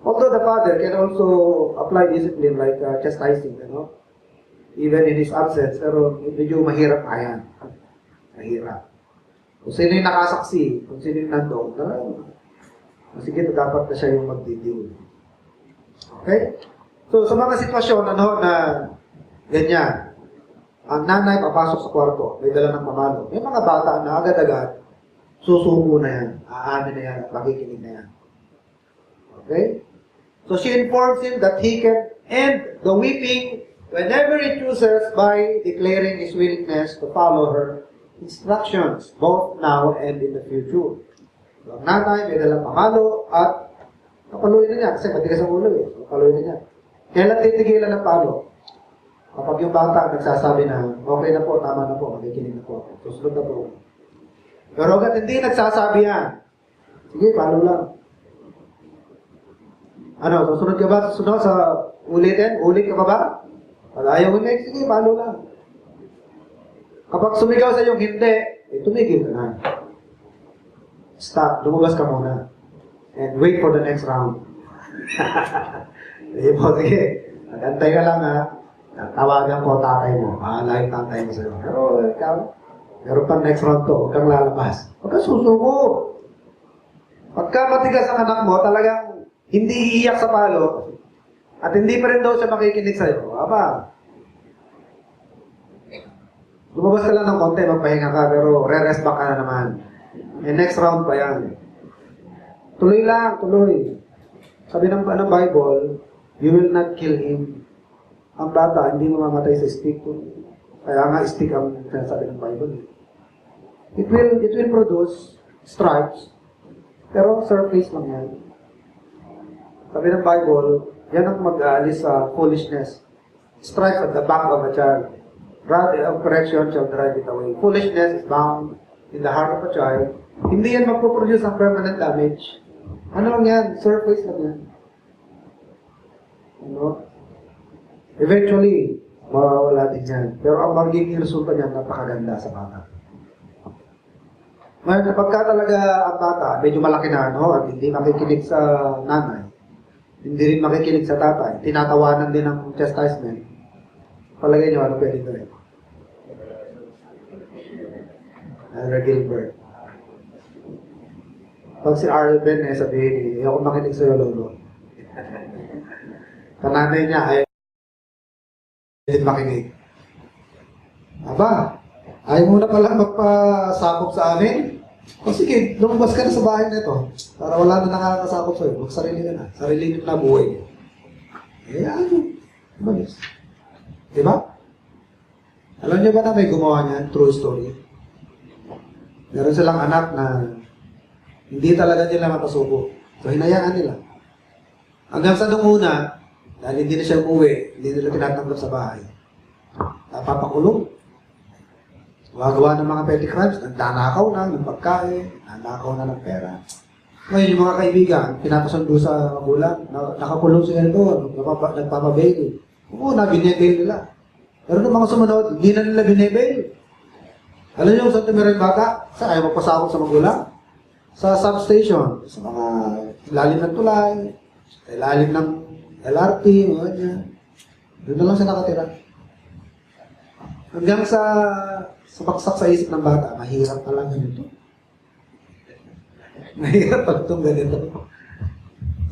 Although the father can also apply discipline like chastising, even in his absence, pero medyo mahirap nga yan. Mahirap. Kung sino yung nakasaksi, kung sino yung nandoon, talagang sige, dapat na siya yung magdideal. Okay? So, sa mga sitwasyon, na ganyan, ang nanay papasok sa kwarto, may dala ng pamalo. May mga bata na agad-agad, susuko na yan, aamin na yan, at makikinig na yan. Okay? So she informs him that he can end the weeping whenever he chooses by declaring his willingness to follow her instructions, both now and in the future. So, ang nanay may dalang pamalo at napaluin na niya kasi matigas ang ulo eh. Napaluin na niya. Kailan titigilan ng palo? Kapag yung bata nagsasabi na, okay na po, tama na po, makikinig na po ako. Susunod na po. Pero agad hindi nagsasabi yan. Sige, palo lang. Ano, susunod ka ba? Susunod sa ulitin? Ulit ka pa ba? Pag ayaw ulit, sige, palo lang. Kapag sumigaw sa iyong hindi, tumigil ka na. Stop, lumabas ka muna. And wait for the next round. Sige po, sige. Nagantay ka lang ha. Tawagan ko tatay mo. Bahala yung tatay mo sa'yo. Pero ikaw, meron pa next round to. Huwag kang lalabas. Huwag kang susuko. Pagka matigas ang anak mo, talagang hindi iiyak sa palo, at hindi pa rin daw siya makikinig sa'yo. Aba, lumabas ka lang ng konti, magpahinga ka, pero re-rest back ka na naman. And next round pa yan. Tuloy lang, tuloy. Sabi ng Bible, you will not kill him. Ang bata, hindi mamamatay sa stick. Kaya nga, stick ang sinasabi ng Bible. It will produce stripes, pero surface lang yan. Sabi ng Bible, yan ang mag-aalis sa foolishness. Stripes at the back of a child. Rod of correction shall drive it away. Foolishness is bound in the heart of a child. Hindi yan magpuproduce ng permanent damage. Ano lang yan? Surface lang yan. Ano? Eventually, mawawala din yan. Pero ang magiging resulta niyan, napakaganda sa bata. Ngayon, kapag talaga ang bata, medyo malaki na, no? At hindi makikinig sa nanay, hindi rin makikinig sa tatay, tinatawanan din ng chastisement, palagay niyo, ano pwede gawin? Elder Gilbert. Pag si Arlen sabihin, ako makinig sa'yo, lolo. Kananay niya, ayaw din makinig. Aba, ayaw mo na pala magpasakop sa amin? O sige, lumabas ka na sa bahay na ito. Para wala na nakakasakop sa'yo. Magsarili ka na. Sarili na buhay. Eh, ano? Malis. Diba? Alam niyo ba na may gumawa niyan? True story. Meron silang anak na hindi talaga nila mapasuko. So, hinayaan nila. Hanggang sa nung una, dahil hindi na siya umuwi, hindi nila tinatanggap sa bahay. Napapakulong. Gumagawa ng mga petty crimes, nanakaw na ng pagkain, nanakaw na ng pera. Ngayon, yung mga kaibigan, pinapasundo sa magulang, nakakulong sila doon, nagpapabail. Oo, binabail nila. Pero nung mga sumunod, hindi na nila binabail. Alam niyo kung saan tumira yung bata? Saan ayaw magpasakot sa magulang? Sa substation, sa mga ilalim ng tulay, sa ilalim ng LRT, mga ganyan. Doon na lang siya nakatira. Hanggang sa baksak sa isip ng bata, mahirap pa lang ganito. Mahirap pa lang itong ganito.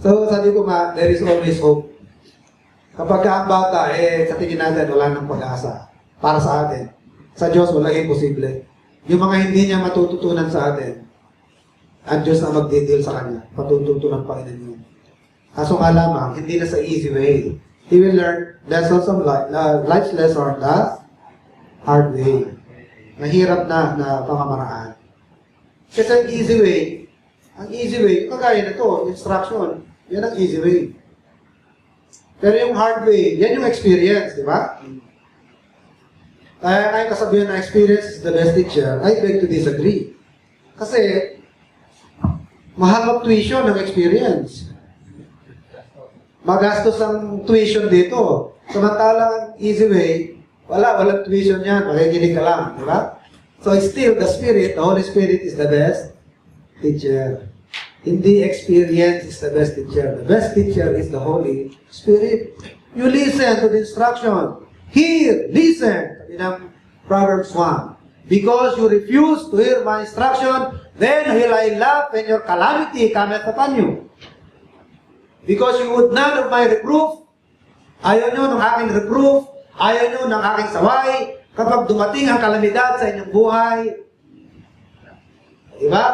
So, sabi ko nga, there is always hope. Kapag ang bata, sa tingin natin, wala nang pag-asa para sa atin. Sa Diyos, walang imposible. Yung mga hindi niya matututunan sa atin, ang Diyos na magdidil sa Kanya, patututunan pa rin yun. Kaso nga lamang, hindi na sa easy way. He will learn lessons of life, life's lesson the hard way. Mahirap na pamamaraan. Kasi ang easy way, kagaya na to, instruction, yan ang easy way. Pero yung hard way, yan yung experience, di ba? Kaya kasabihan na experience is the best teacher, I beg to disagree. Kasi, mahal mag-tuition ng experience. Magastos ang tuition dito. Samantalang easy way, walang tuition yan, makikinig ka lang, di ba? So still, the Holy Spirit is the best teacher. Hindi experience is the best teacher. The best teacher is the Holy Spirit. You listen to the instruction. Hear, listen. Sabi ng Proverbs 1. Because you refuse to hear my instruction, then will I laugh when your calamity cometh upon you. Because you would none of my reproof, ayaw nyo ng aking reproof, ayaw nyo ng aking saway, kapag dumating ang kalamidad sa inyong buhay, diba?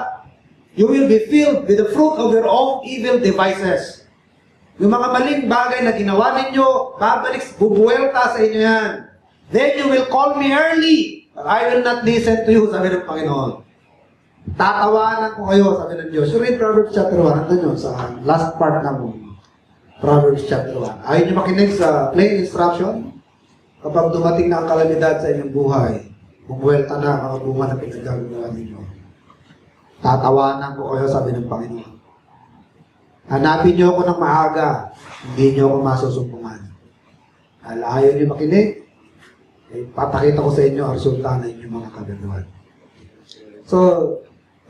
You will be filled with the fruit of your own evil devices. Yung mga maling bagay na ginawa ninyo, babalik, bubuelta sa inyo yan. Then you will call me early, but I will not listen to you, sabi ng Panginoon. Tatawanan ko kayo, sabi ng Diyos. You read Proverbs chapter 1, ano nyo, sa last part ng Proverbs chapter 1. Ayaw nyo makinig sa plain instruction? Kapag dumating na ang kalamidad sa inyong buhay, bubuelta na ang mga bunga na pinagagawa ninyo. Tatawanan ko kayo, sabi ng Panginoon. Hanapin niyo ako ng maaga, hindi niyo ako masusumbungan. Ayaw niyo makinig, papakita ko sa inyo ang resulta ng inyong mga kagagawan. So,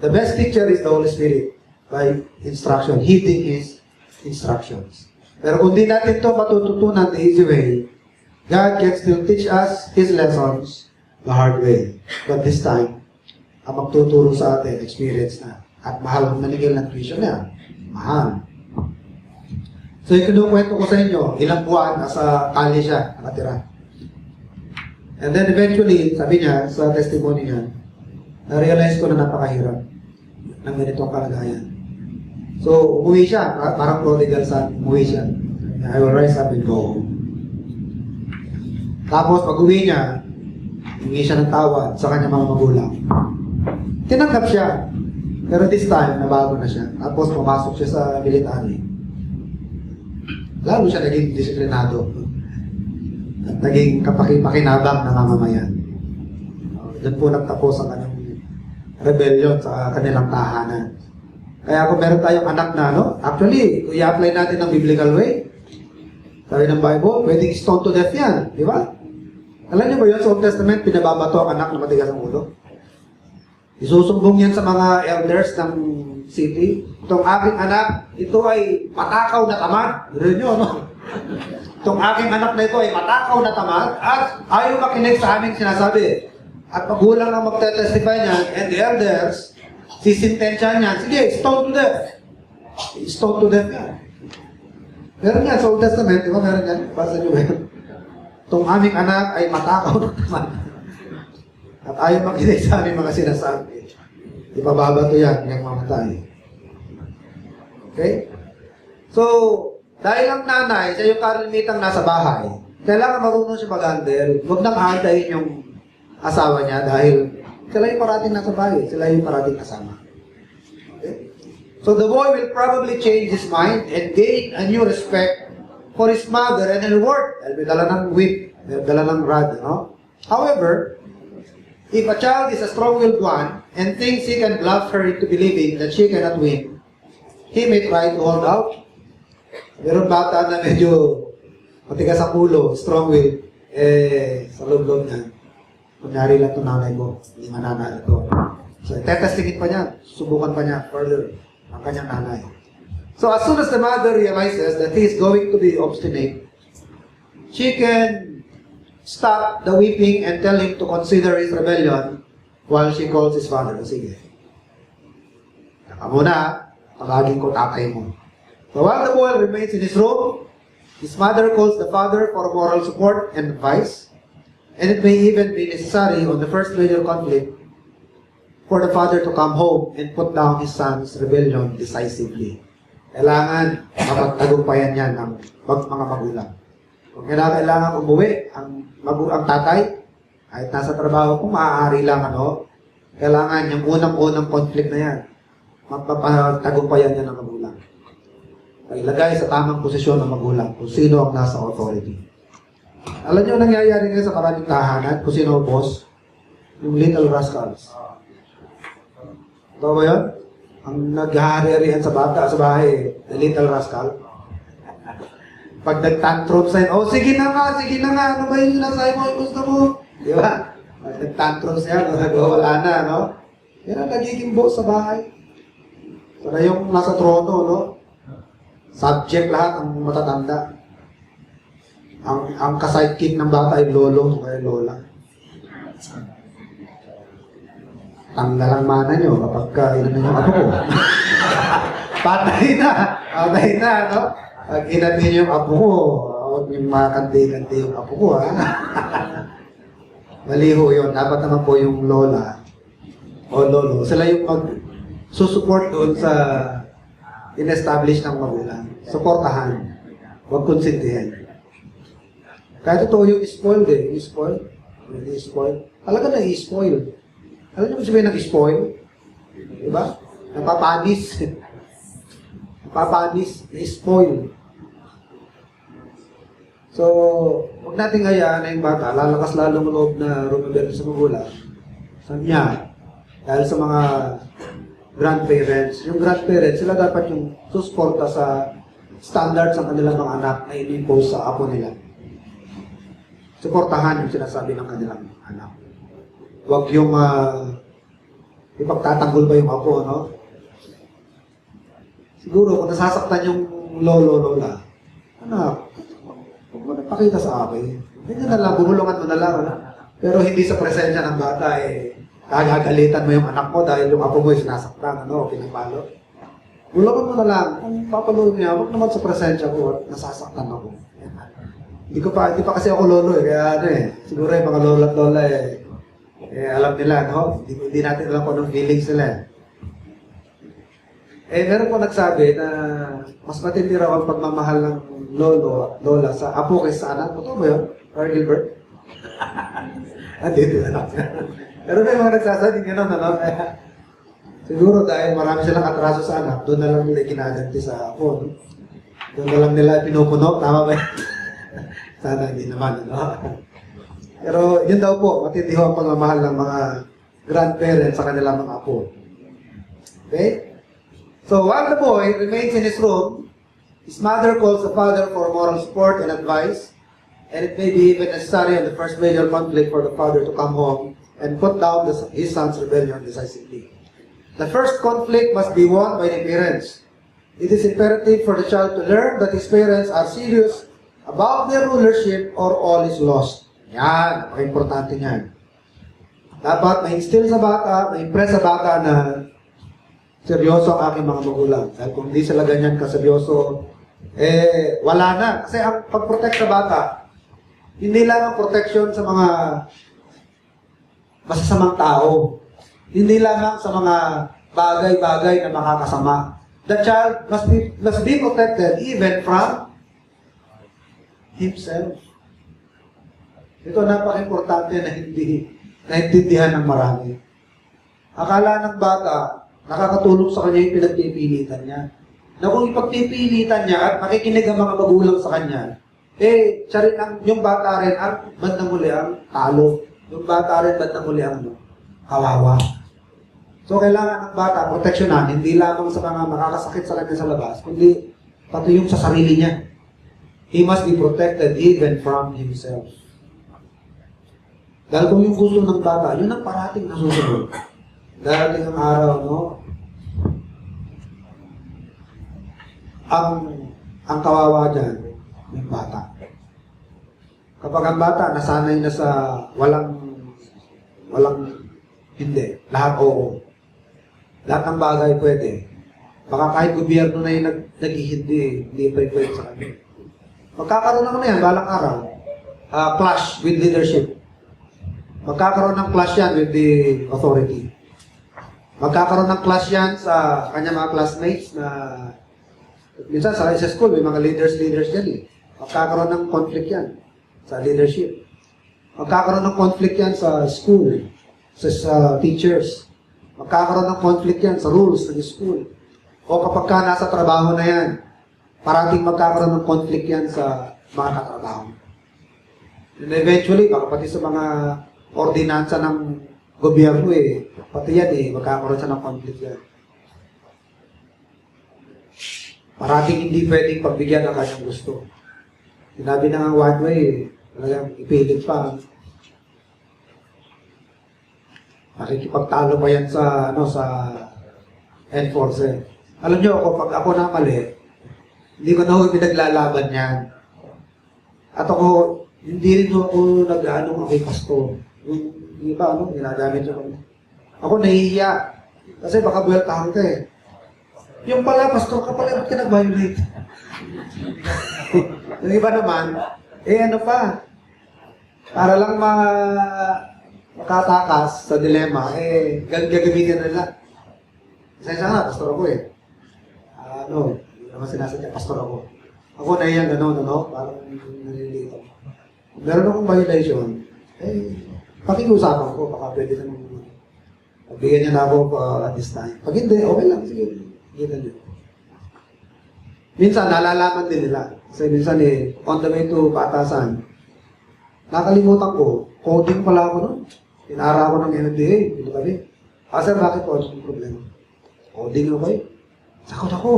the best teacher is the Holy Spirit by instruction, heeding His instructions. Pero kung di natin ito matututunan the easy way, God can still teach us His lessons the hard way. But this time, ang magtuturo sa atin, experience na. At mahal ang manigil ng tuition niya. Mahal. So, yung kinukwento ko sa inyo, ilang buwan nasa kali siya, nakatira. And then eventually, sabi niya, sa testimony niya, na-realize ko na napakahirap ng ganitong kalagayan. So, umuwi siya, parang prodigal son, umuwi siya. I will rise up and go home. Tapos, pag-uwi niya, hingi siya ng tawad sa kanyang mga magulang. Tinanggap siya. Pero this time, nabago na siya. Tapos, pumasok siya sa military. Lalo siya naging disiplinado. At naging kapakipakinabang na mamamayan. Doon po nagtapos ang kanyang rebellion sa kanilang tahanan. Kaya kung meron tayong anak na, actually, kung i-apply natin ng biblical way, sabi ng Bible, pwedeng stone to death yan. Di ba? Alam niyo ba yun, sa Old Testament, pinababato ang anak na matigas ang ulo? Isusumbong yan sa mga elders ng city. Itong aking anak, ito ay matakaw na tamad. Gano'n nyo, no? Itong aking anak na ito ay matakaw na tamad at ayaw makinig sa aming sinasabi. At magulang ang magtetestify niyan and the elders, sisintensya niyan, sige, stone to death. Stone to death yan. Meron yan sa Old Testament, di ba? Meron yan. Basta nyo ba yan? Itong aming anak ay matakaw na tamad. At ayaw makinig sa aming mga sinasabi. Ipababato yan, yung mamatay. Okay? So, dahil ang nanay, siya yung karanimitang nasa bahay, kailangan marunong siya mag-handle. Huwag nang aantayin yung asawa niya dahil sila yung parating nasa bahay. Sila yung parating kasama. Okay? So, the boy will probably change his mind and gain a new respect for his mother and her work. Dahil may dala ng whip, may dala ng rod, no? However, if a child is a strong-willed one and thinks he can bluff her into believing that she cannot win, he may try to hold out. Meron bata na medyo matigas ang ulo, strong-willed, sa loob-loob niya. Kunyari lang ito nanay ko, hindi manana ito. So, tetestingin pa niya, subukan pa niya further ang kanyang nanay. So, as soon as the mother realizes that he is going to be obstinate, she can stop the weeping and tell him to consider his rebellion while she calls his father. Sige. Naka muna, pagaging ko tatay mo. So while the boy remains in his room, his mother calls the father for moral support and advice. And it may even be necessary on the first major conflict for the father to come home and put down his son's rebellion decisively. Kailangan mapagtagumpayan yan ng mga magulang. Kung kailangan umuwi, ang tatay, kahit nasa trabaho kung maaari lang, kailangan yung unang-unang conflict na yan, magpapatagumpayan niya ng magulang. Ilagay sa tamang posisyon ng magulang kung sino ang nasa authority. Alam niyo nangyayari ngayon sa maraming tahanan, kung sino ang boss? Yung little rascals. Ito ba yun? Ang naghahari-harihan sa bata sa bahay, the little rascal. Pag nag-tantrum sa'yo, sige na nga, ano ba yung sinasay mo, gusto mo? Di ba? Pag nag-tantrum siya, wala na, no? Yan ang nagiging boss sa bahay. So na yung nasa trono, no? Subject lahat ang matatanda. Ang ka-sidekick ng bata ay lolo, kaya lola. Tanggal ang mana nyo kapag ilan na yung apo ko. Patay na, no? Pag inamin yung apo ko, huwag niyong makakandi-kandi yung apo ko, ha? Maliho yun. Dapat naman po yung lola o lolo, sila yung mag-susupport doon sa in-establish ng magulang. Suportahan. Huwag konsintihin. Kahit ito yung spoiled eh. Spoiled. Hindi spoiled. Talaga na i-spoil. Alam niyo ba sabihin ng spoil? Diba? Napapanis. Napapanis. Na-spoil. So, huwag natin hayaan na yung bata, lalakas lalo ng loob na rumibelo sa magulang. Sabi niya, dahil sa mga grandparents, yung grandparents, sila dapat yung susuporta sa standards ng kanilang mga anak na in-impose sa apo nila. Suportahan yung sinasabi ng kanilang anak. Huwag yung ipagtatanggol ba yung apo, no? Siguro, kung nasasaktan yung lolo-lola, anak, huwag mo nagpakita sa akin. Hindi na lang, bumulungan mo na lang. Pero hindi sa presensya ng bata, kagagalitan mo yung anak mo dahil yung apo mo ay sinasaktan, pinapalo. Bulungan mo na lang. Kung papalo niya, huwag naman sa presensya ko, nasasaktan ako. Hindi pa kasi ako lolo kaya siguro yung mga lola at lola alam nila, no? Hindi natin alam kung anong feelings nila. Meron po nagsabi na mas matindi raw ang pagmamahal ng lolo at lola sa apo kaysa sa anak. Totoo ba yun? Or Gilbert? Dito anak niya. Pero may mga nagsasabi gano'n, ano? Siguro dahil marami silang atraso sa anak, doon na lang nila kinaganti sa apo. No? Doon na lang nila pinupuno. Tama ba yun? Sana hindi naman, ano? Pero yun daw po, matindi ho ang pagmamahal ng mga grandparents sa kanilang mga apo. Okay? So while the boy remains in his room, his mother calls the father for moral support and advice, and it may be even necessary in the first major conflict for the father to come home and put down his son's rebellion decisively. The first conflict must be won by the parents. It is imperative for the child to learn that his parents are serious about their rulership or all is lost. Yan, importante niyan. Dapat ma-instill sa bata, ma-impress sa bata na seryoso ang aking mga magulang. Dahil kung hindi sila ganyan kaseryoso, wala na. Kasi ang pag-protect sa bata, hindi lang ang protection sa mga masasamang tao. Hindi lamang sa mga bagay-bagay na makakasama. The child must be protected even from himself. Ito napaka-importante na hindi naintindihan ng marami. Akala ng bata, nakakatulong sa kanya yung pinagpipilitan niya. Na kung ipagpipilitan niya at makikinig ang mga magulang sa kanya, siya rin yung bata rin ang bandang huli ang talo. Yung bata rin bandang huli ang kawawa. So kailangan ng bata proteksyonan, hindi lamang sa mga makakasakit sa kanya sa labas, kundi pati yung sa sarili niya. He must be protected even from himself. Dahil kung yung gusto ng bata, yun ang parating nasusunod. Darating ang araw, no? Ang kawawa dyan, yung bata. Kapag ang bata nasanay na sa walang hindi, lahat oo. Lahat ng bagay pwede. Baka kahit gobyerno na yung nag-hindi, hindi pwede sa kanya. Magkakaroon na yan, balang araw, clash with leadership. Magkakaroon ng clash yan with the authority. Magkakaroon ng clash yan sa kanyang mga classmates na minsan sa school, may mga leaders dyan. Magkakaroon ng conflict yan sa leadership. Magkakaroon ng conflict yan sa school, sa teachers. Magkakaroon ng conflict yan sa rules ng school. O kapag ka nasa trabaho na yan, parating magkakaroon ng conflict yan sa mga katrabaho. And eventually, baka pati sa mga ordinansa ng gobyerno pati yan magkakaroon siya ng conflict yan. Parating hindi pwedeng pagbigyan ng kanyang gusto. Sinabi na nga one way, talagang ipilit pa. Nakikipagtalo pa yan sa enforcer. Alam niyo ako, pag ako na mali, hindi ko na pinaglalaban yan. At ako, hindi rin ako nag-ano kay pastor. Yung iba, ginagamit siya. Ako nahihiya. Kasi baka buweltahan ka Yung pala, pastor ka pala, ba't ka nag-violate? Yung iba naman, ano pa? Para lang makatakas sa dilema, gagamitin nila. Isa nga, pastor ako hindi naman sinasadya, pastor ako. Ako na yan, gano'n, ano? Parang nalilito. Meron akong violation, pakiusapan ko, baka pwede naman pagbigyan niya na ako at this time. Pag hindi, okay lang, sige. Kita niyo. Minsan, nalalaman din nila. Kasi minsan on the way to Patasan, nakalimutan ko, coding pala ako nun. Inara ako ng MMDA, dito kami. Sir, bakit po? Ano yung problema? Coding ako eh. Sakot ako.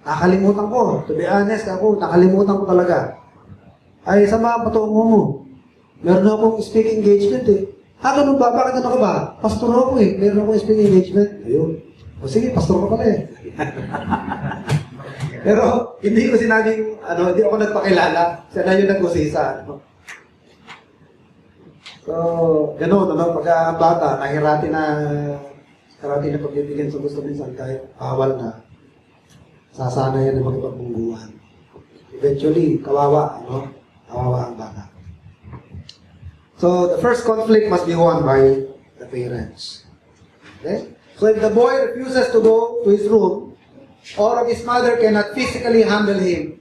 Nakalimutan ko. To be honest, nakalimutan ko talaga. Ay, sa mga patungo mo, meron akong speaking engagement eh. Ganun ba? Bakit ano ka ba? Pastor ako eh. Meron akong speaking engagement. Ayun. O sige, pastor ka pala eh. Pero, hindi ko sinabing, hindi ako nagpakilala. Siya na yung nag-usisa. So, gano'n, pagka ang bata, nahirati na pagbibigyan sa gusto minsan kahit bawal na, sasana yan ng magpagbungguhan. Eventually, kawawa, kawawa ang bata. So, the first conflict must be won by the parents. Okay? So, if the boy refuses to go to his room, or if his mother cannot physically handle him,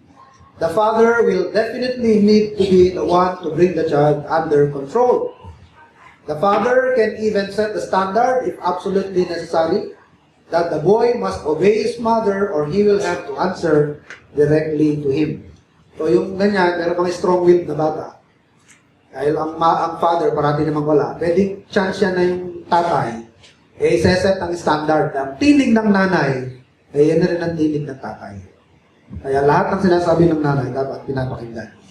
the father will definitely need to be the one to bring the child under control. The father can even set the standard, if absolutely necessary, that the boy must obey his mother or he will have to answer directly to him. So yung ganyan, meron mga strong-willed na bata. Dahil ang father, parati namang wala, pwedeng chance yan na yung tatay, iseset ang standard. Ang tinig ng nanay, yan na rin ang tinig ng tatay. Kaya lahat ng sinasabi ng nanay, dapat pinapakinggan.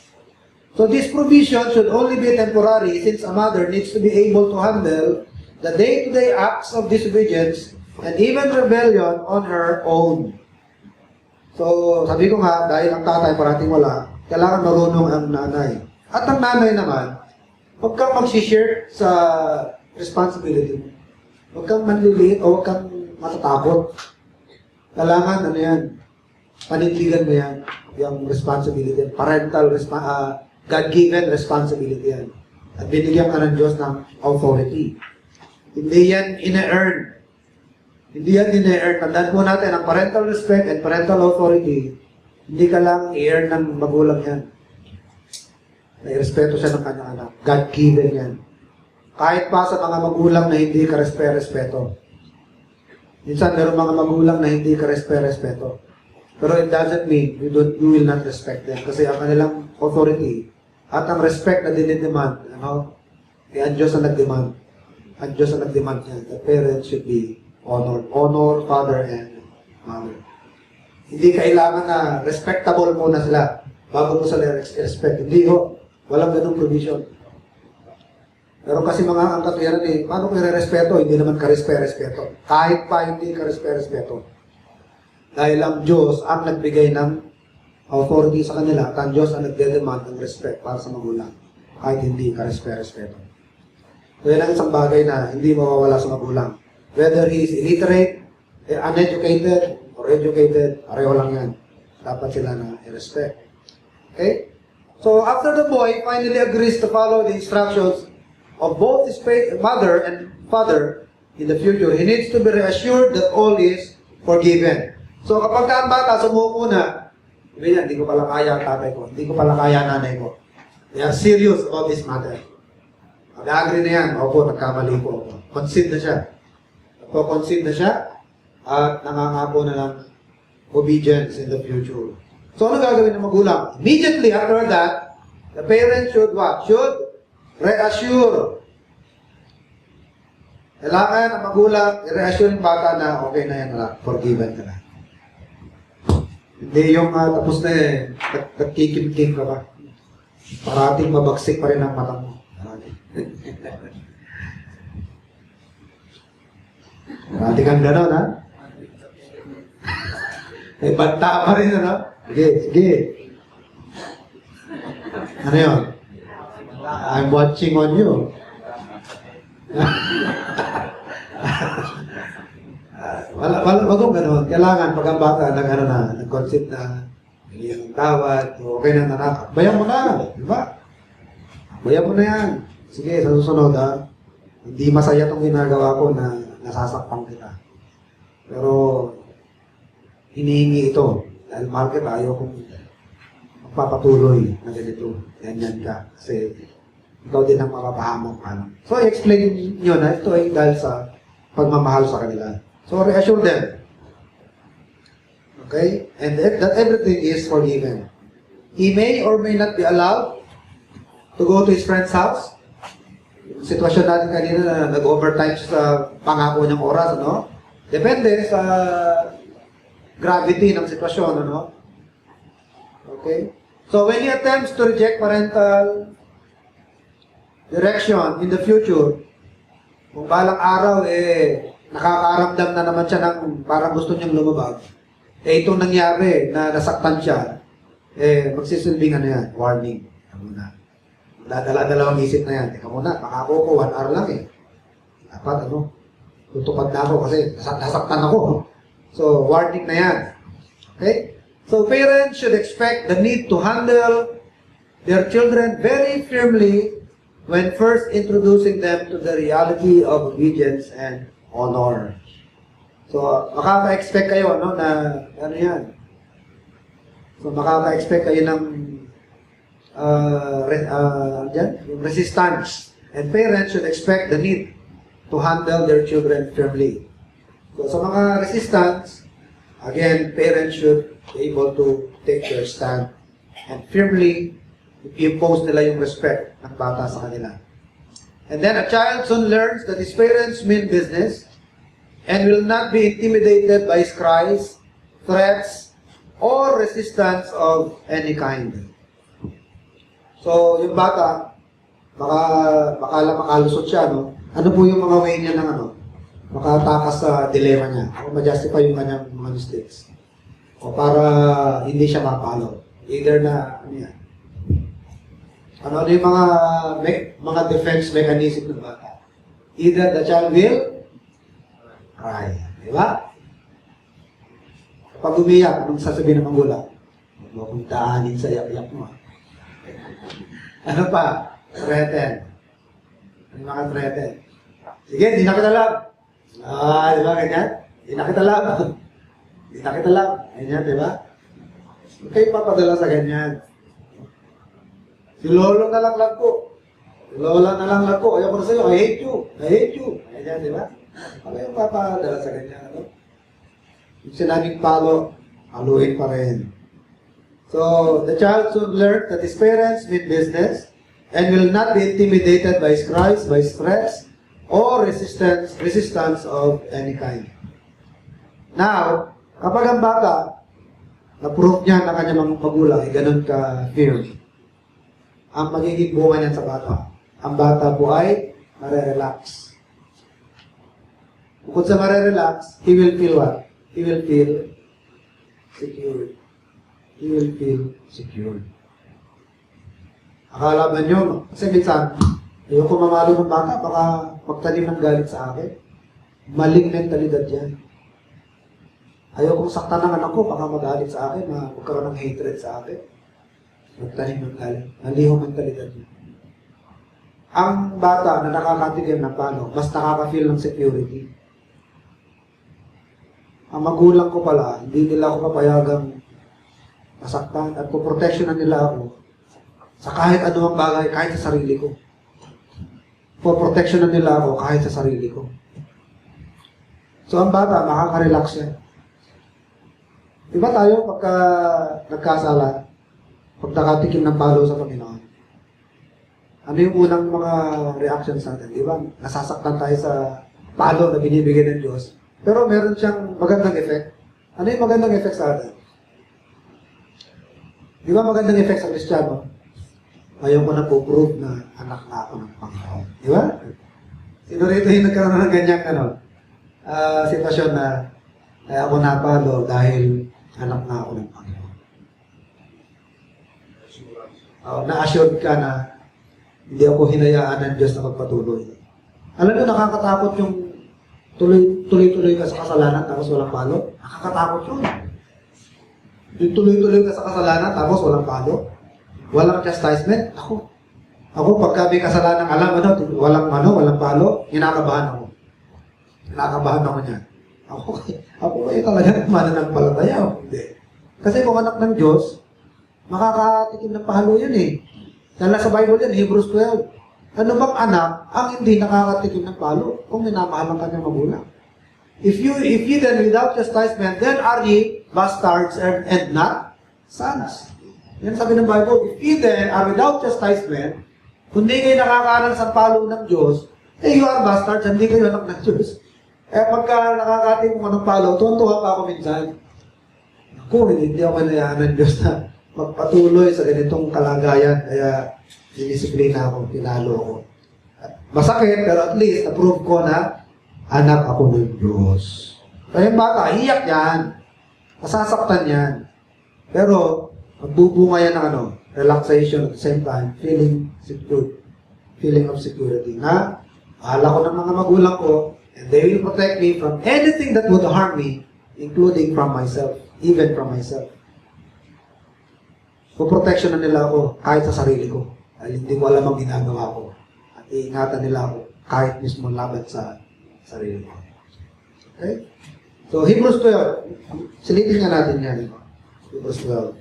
So this provision should only be temporary since a mother needs to be able to handle the day-to-day acts of disobedience and even rebellion on her own. So, sabi ko nga, dahil ang tatay parating wala, kailangan marunong ang nanay. At ang nanay naman, huwag kang mag-share sa responsibility. Huwag kang manliliit o huwag kang matatakot. Kailangan, panindigan mo yan, yung responsibility, parental God-given responsibility yan. At binigyan ka ng Diyos ng authority. Hindi yan ine-earn. Hindi yan ine-earn. Tandaan po natin, ang parental respect and parental authority, hindi ka lang i-earn ng magulang yan. Nairespeto siya ng kanyang anak. God-given yan. Kahit pa sa mga magulang na hindi ka respeto. Minsan, meron mga magulang na hindi ka respeto. Pero it doesn't mean you will not respect them. Kasi ang kanilang authority at ang respect na dinidemand, ang Diyos na nag-demand. Ang Diyos na nag-demand niya. The parents should be honored. Honor, father and mother. Hindi kailangan na respectable muna sila bago mo sila respect. Hindi ho. Walang ganung provision. Pero kasi mga ang katuyaran paano ko i-respeto? Hindi naman ka-respeto. Kahit pa hindi ka-respeto. Dahil ang Diyos ang nagbigay ng authority sa kanila at ang Diyos ang nagde-demand ng respect para sa magulang. Kahit hindi ka-respeto. So yan ang isang bagay na hindi mawawala sa magulang. Whether he is illiterate, uneducated, or educated, pareho lang yan. Dapat sila na i-respect. Okay? So after the boy finally agrees to follow the instructions of both his mother and father in the future, he needs to be reassured that all is forgiven. So kapag ang bata sumuko na, hindi ko pala kaya ang tatay ko, hindi ko pala kaya ang nanay ko. They are serious about this matter. Mag-agree na yan, opo, nagkamali po ako. Concede na siya. Nagpo-concede na siya at nangangako na ng obedience in the future. So ano gagawin ng magulang? Immediately after that, the parents should what? Should reassure. Kailangan ang magulang i-reassure yung bata na okay na yan, forgiven ka na. Hindi yung tapos na nagkikim-kim ka pa. Parating mabagsik pa rin ang mata mo. Parating kang gano'n, ha? Banta pa rin, Sige. Ano yun? I'm watching on you. Wag kong gano'n. Kailangan pag ang bata nag-concept na yung tawad, okay na nanakap. Bayan mo na, di ba? Bayan mo na yan. Sige, sa susunod hindi masaya itong ginagawa ko na nasasakpang kita. Pero hinihingi ito. Dahil mahal kita, ayaw kong magpapatuloy na ganito. Ganyan ka. Kasi ikaw din ang mapapahamak. Ano. So, i-explain nyo na ito ay dahil sa pagmamahal sa kanila. So, reassure them. Okay? And that everything is forgiven. He may or may not be allowed to go to his friend's house. Yung sitwasyon natin kanina na nag-overtime sa pangako niyang oras, ano? Depende sa gravity ng sitwasyon, ano? Okay? So, when he attempts to reject parental direction in the future, kung balang araw, nakakaramdam na naman siya ng parang gusto niyang lumabag, itong nangyari na nasaktan siya, magsisilbing ano yan, warning. Teka muna. Dadala-dalawang isip na yan. Teka muna, pakako ko, 1 hour lang Dapat tutupad na ako kasi nasaktan ako. So, warning na yan. Okay? So, parents should expect the need to handle their children very firmly when first introducing them to the reality of obedience and honor. So, makaka-expect kayo, no, na, ano yan? So, makaka-expect kayo ng, yung resistance. And parents should expect the need to handle their children firmly. So, sa mga resistance, again, parents should be able to take their stand and firmly impose nila yung respect ng bata sa kanila. And then, a child soon learns that his parents mean business and will not be intimidated by his cries, threats, or resistance of any kind. So, yung bata, makalusot siya, no? Ano po yung mga way niya ng makatakas sa dilema niya, o ma-justify yung kanyang mga mistakes. O para hindi siya mapalo. Either na, ano yan, ano yung mga defense mechanism ng bata. Either the child will cry. Di ba? Pag umiyak, anong sasabihin ng magulang? Huwag mo akong daanin sa iyak-iyak mo. Ano pa? Threaten. Ano yung mga threaten? Sige, di na kita love. Di ba ganyan? Di na kita love. Di na kita love. Ganyan, di ba? Huwag kayo papadala sa ganyan. Si Lolo na lang love ko. Si Lola na lang love ko. Ayaw ko na sa'yo. I hate you. I hate you. Ganyan, di ba? Huwag kayong papadala sa ganyan. Ano? Yung sinabing palo, haluin pa rin. So, the child should learn that his parents mean business and will not be intimidated by his cries, by his threats, or resistance of any kind. Now, kapag ang bata, na-proof niya na kanyang mga magulang, ganun ka-firm, ang magiging bunga niyan sa bata. Ang bata po ay marerelax. Bukod sa marerelax, he will feel what? He will feel secured. He will feel secured. Akala ba nyo, kasi minsan, ayoko mamalo ng bata, baka magtanim ng galit sa akin. Maling mentalidad yan. Ayokong saktan ng anak ko, baka magalit sa akin, magkaroon ng hatred sa akin. Magtanim ng galit. Malihong mentalidad yan. Ang bata na nakakatigim ng palo, mas nakaka-feel ng security. Ang magulang ko pala, hindi nila ako papayagang masaktan at poproteksyonan nila ako sa kahit anumang bagay, kahit sa sarili ko. Poproteksyonan nila ako kahit sa sarili ko. So ang bata, makaka-relax yan. Diba tayo pagka nagkasala, pag nakatikim ng palo sa Panginoon, ano yung unang mga reactions natin? Diba? Nasasaktan tayo sa palo na binibigay ng Diyos. Pero meron siyang magandang effect. Ano yung magandang effect sa atin? Di ba magandang effect sa Kristiyano? Ayaw ko na po-prove na anak na ako ng Panginoon. Di ba? Sino rito yung nagkaroon ng ganyang sitwasyon na ako napalo dahil anak na ako ng Panginoon. Na-assured ka na hindi ako hinayaan ng Diyos na magpatuloy. Alam mo, nakakatakot yung tuloy-tuloy ka sa kasalanan tapos walang palo. Nakakatakot yun. Yung tuloy-tuloy ka sa kasalanan tapos walang palo. Walang chastisement. Ako pagka may kasalanan, walang palo, kinakabahan ako. Kinakabahan ako niyan. Ako kayo talaga mananampalataya. Hindi. Kasi kung anak ng Diyos, makakatikim ng palo yun eh. Dahil sa Bible yan, Hebrews 12. Ano bang anak ang hindi nakakatikim ng palo kung minamahal ang kanyang magulang? If you then without chastisement, then are ye bastards and not sons. Yan sabi ng Bible. If ye then are without chastisement, kung di kayo nakakaroon sa palo ng Diyos, you are bastards, hindi kayo anak ng Diyos. Pagka nakakating mo ng palo, tuwan-tuwa pa ako minsan. Ako, hindi ako kinayaan ng Diyos na magpatuloy sa ganitong kalagayan, kaya dinisiplina ako, pinalo ako. Masakit, pero at least, na-prove ko na anak ako ng Diyos. Kaya yung bata, iyak yan. Masasaktan yan. Pero, magbubunga yan ng relaxation at the same time, feeling secure. Feeling of security. Na, bahala ko ng mga magulang ko, and they will protect me from anything that would harm me, including from myself, even from myself. Protection na nila ako kahit sa sarili ko. Dahil hindi ko alam ang ginagawa ko. At iingatan nila ako kahit mismo laban sa sarili ko. Okay? So, Hebrews 12. Silipin nga natin yan. Hebrews 12.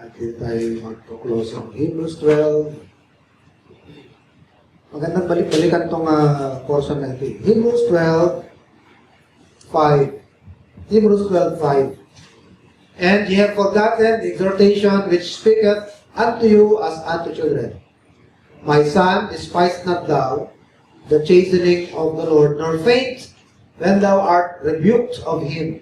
At dito tayo mag-close on Hebrews 12. Magandang balik-balikan itong portion na ito. Hebrews 12, 5. Hebrews 12, 5. And ye have forgotten the exhortation which speaketh unto you as unto children. My son, despise not thou the chastening of the Lord, nor faint when thou art rebuked of him.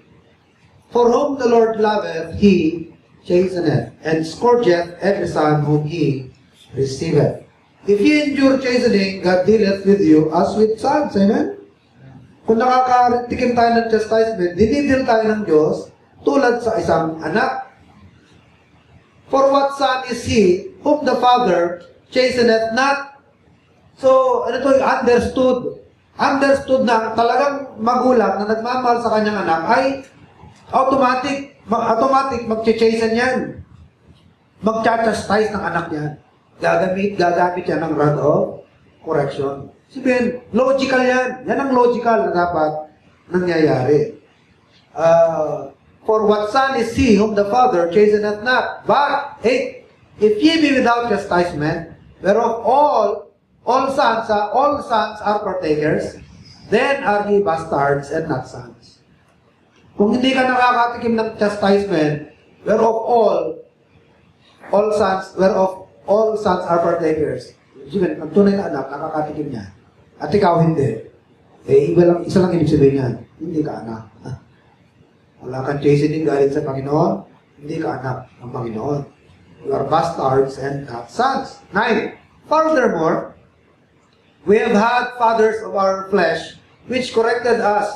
For whom the Lord loveth, he chasteneth, and scourgeth every son whom he receiveth. If ye endure chastening, God dealeth with you as with sons. Amen? Kung nakakatikim tayo ng chastisement, dinidil tayo ng Diyos tulad sa isang anak. For what son is he whom the father chasteneth not? So, ano ito, understood. Understood na talagang magulang na nagmamahal sa kanyang anak ay automatic mag-chasten yan. Mag-chastise ng anak niya. Gagamit yan ng rod of correction. Sabihin, logical yan. Yan ang logical na dapat nangyayari. For what son is he whom the father chasteneth not? But, if ye be without chastisement, whereof all sons are partakers, then are ye bastards and not sons. Kung hindi ka nakakatikim ng chastisement, whereof all sons are partakers. Sige, ang tunay na anak, nakakatikim niya. At ikaw hindi. Isa lang ibig sabihin niyan, hindi ka anak. Wala kang chastening galing sa Panginoon, hindi ka anak ng Panginoon. You are bastards and not sons. 9. Furthermore, we have had fathers of our flesh, which corrected us,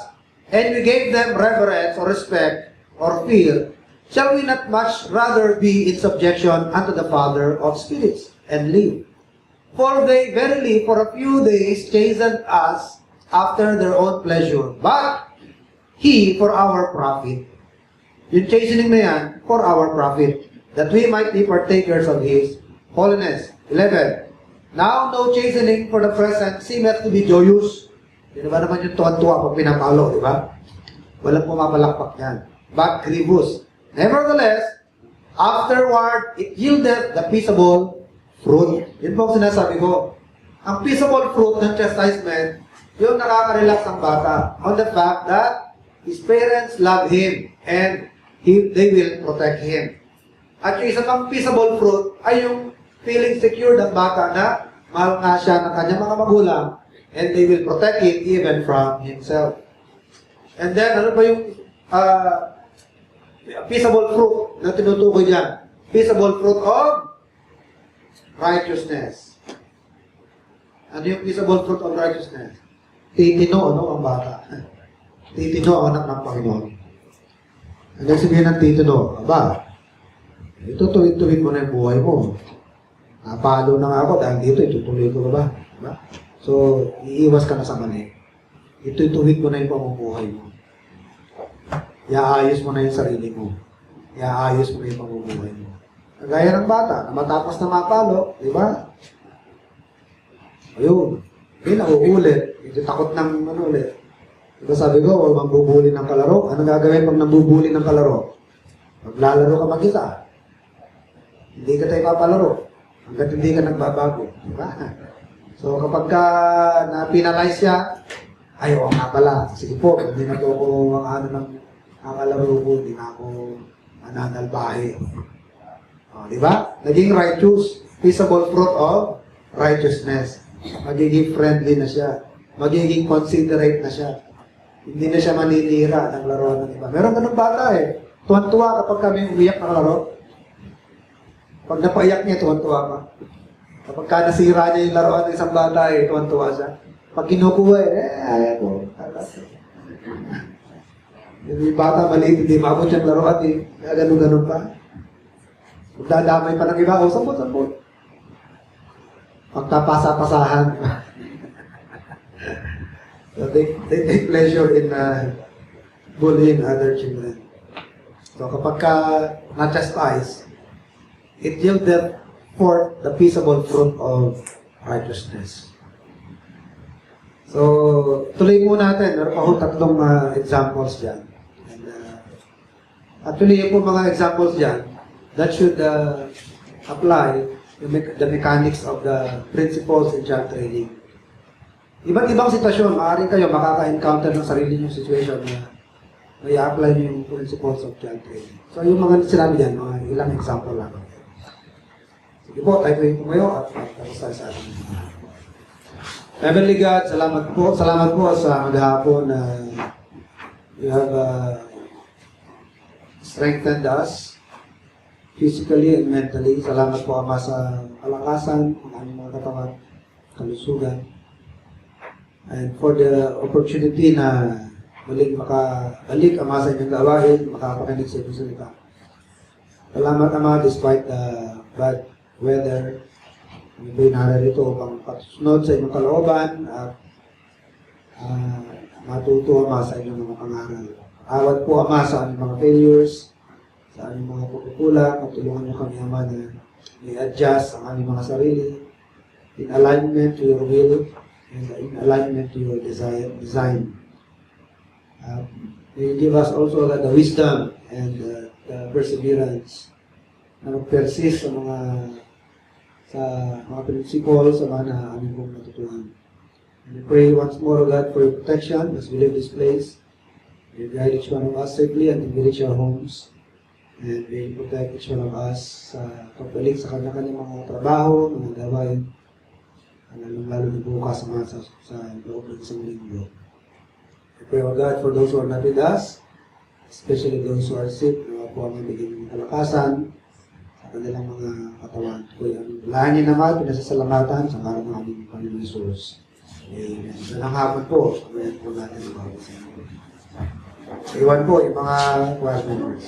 and we gave them reverence or respect or fear. Shall we not much rather be in subjection unto the Father of spirits, and live? For they verily for a few days chastened us after their own pleasure, but He for our profit. Yung chastening na yan, for our profit, that we might be partakers of His holiness. 11. Now no chastening for the present seemeth to be joyous. Di ba naman yung tuwan-tuwa pag pinapalo, di ba? Walang pumapalakpak yan. But grievous. Nevertheless, afterward, it yieldeth the peaceable fruit. Yun po ang sinasabi ko. Ang peaceable fruit ng chastisement, yung nakaka-relax ang bata on the fact that his parents love him and they will protect him. At yung isa pang peaceable fruit ay yung feeling secure ng bata na mahal nga siya ng kanyang mga magulang and they will protect him even from himself. And then, ano ba yung peaceable fruit na tinutukoy dyan? Peaceable fruit of righteousness. Ano yung peaceable fruit of righteousness? Titino, ang bata. Titino ang anak ng Panginoon. Ano sabihin ng titino? Aba, ito tuwid-tuwid mo na yung buhay mo. Napalo na nga ako dahil dito, itutuloy ko ba? Diba? So, iiwas ka na sa mali. Itutuwid mo na yung pamumuhay mo. Iaayos mo na yung sarili mo. Iaayos mo na yung pamumuhay mo. Kagaya ng bata, na matapos na mapalo, di ba? Ayun. Hindi na uulit. Hindi takot ng ulit. Diba sabi ko, huwag magbubuli ng kalaro. Anong gagawin pag nambubuli ng kalaro? Maglalaro ka mag-isa. Hindi ka tayo papalaro. Hanggat hindi ka nagbabago. Diba? So kapag ka na-penalize siya, ay, oo nga pala. Sige po, hindi na po ako ang kalaro ko, hindi na ako nananalbahe. Di ba? Naging righteous, peaceable fruit of righteousness. Magiging friendly na siya. Magiging considerate na siya. Hindi na siya maninira ng laruan ng iba. Meron ganun bata eh. Tuwan-tuwa kapag kami umiyak ng laro. Pag napaiyak niya, tuwan-tuwa pa. Kapag ka nasira niya yung laruan ng isang bata eh, tuwan-tuwa siya. Pag kinukuha ayaw ko. Yung bata maliit, hindi maabot yung laruan eh. Kaya ganun-ganun pa. Kung dadamay pa ng iba, sampot. Pagkapasa-pasahan. So they take pleasure in bullying other children. So kapag ka na-chastise, it yielded forth the peaceable fruit of righteousness. So, tuloy muna natin. Meron pa akong tatlong examples dyan. And, actually, yung po mga examples dyan, that should apply the mechanics of the principles in child training. Iba't ibang sitwasyon, maaaring kayo makaka-encounter ng sarili niyong situation na may apply niyo yung principles of child training. So, yung mga sinabi dyan, mga ilang example lang. Sige po, tayo po yung tumayo at tapos tayo sa atin. Heavenly God, salamat po sa maghapon na you have strengthened us physically and mentally. Salamat po, Ama, sa kalakasan ng aming mga katawan, kalusugan. And for the opportunity na muling makabalik, Ama, sa inyong gawain, makapakinig sa inyong salita. Salamat, Ama, despite the bad weather, kami po'y nararito upang patusunod sa inyong kalooban at matuto, Ama, sa inyong mga pangaral. Awat po, Ama, sa aming mga failures, sa aming mga pagkukulang, at tulungan niyo kami, Ama, na i-adjust ang aming mga sarili in alignment to your will and in alignment to your design. May you give us also the wisdom and the perseverance na mag-persist sa mga principles, sa mga na aming pong natutunan. And we pray once more, God, for your protection as we leave this place. May you guide each one of us safely and we reach our homes. And may you protect each one of us sa pagbalik sa kanya-kanyang mga trabaho, mga gawain, lalo na bukas sa loob ng isang linggo. We pray, O God, for those who are not with us, especially those who are sick, na po ang magiging kalakasan, kanilang mga katawan. Kaya ang lahanin naman, pinasasalamatan sa ngalan ng aming Panginoon Jesus. Amen. Dalang hapon po, amen po natin ang bawat sa inyo. Iwan po yung mga choir members.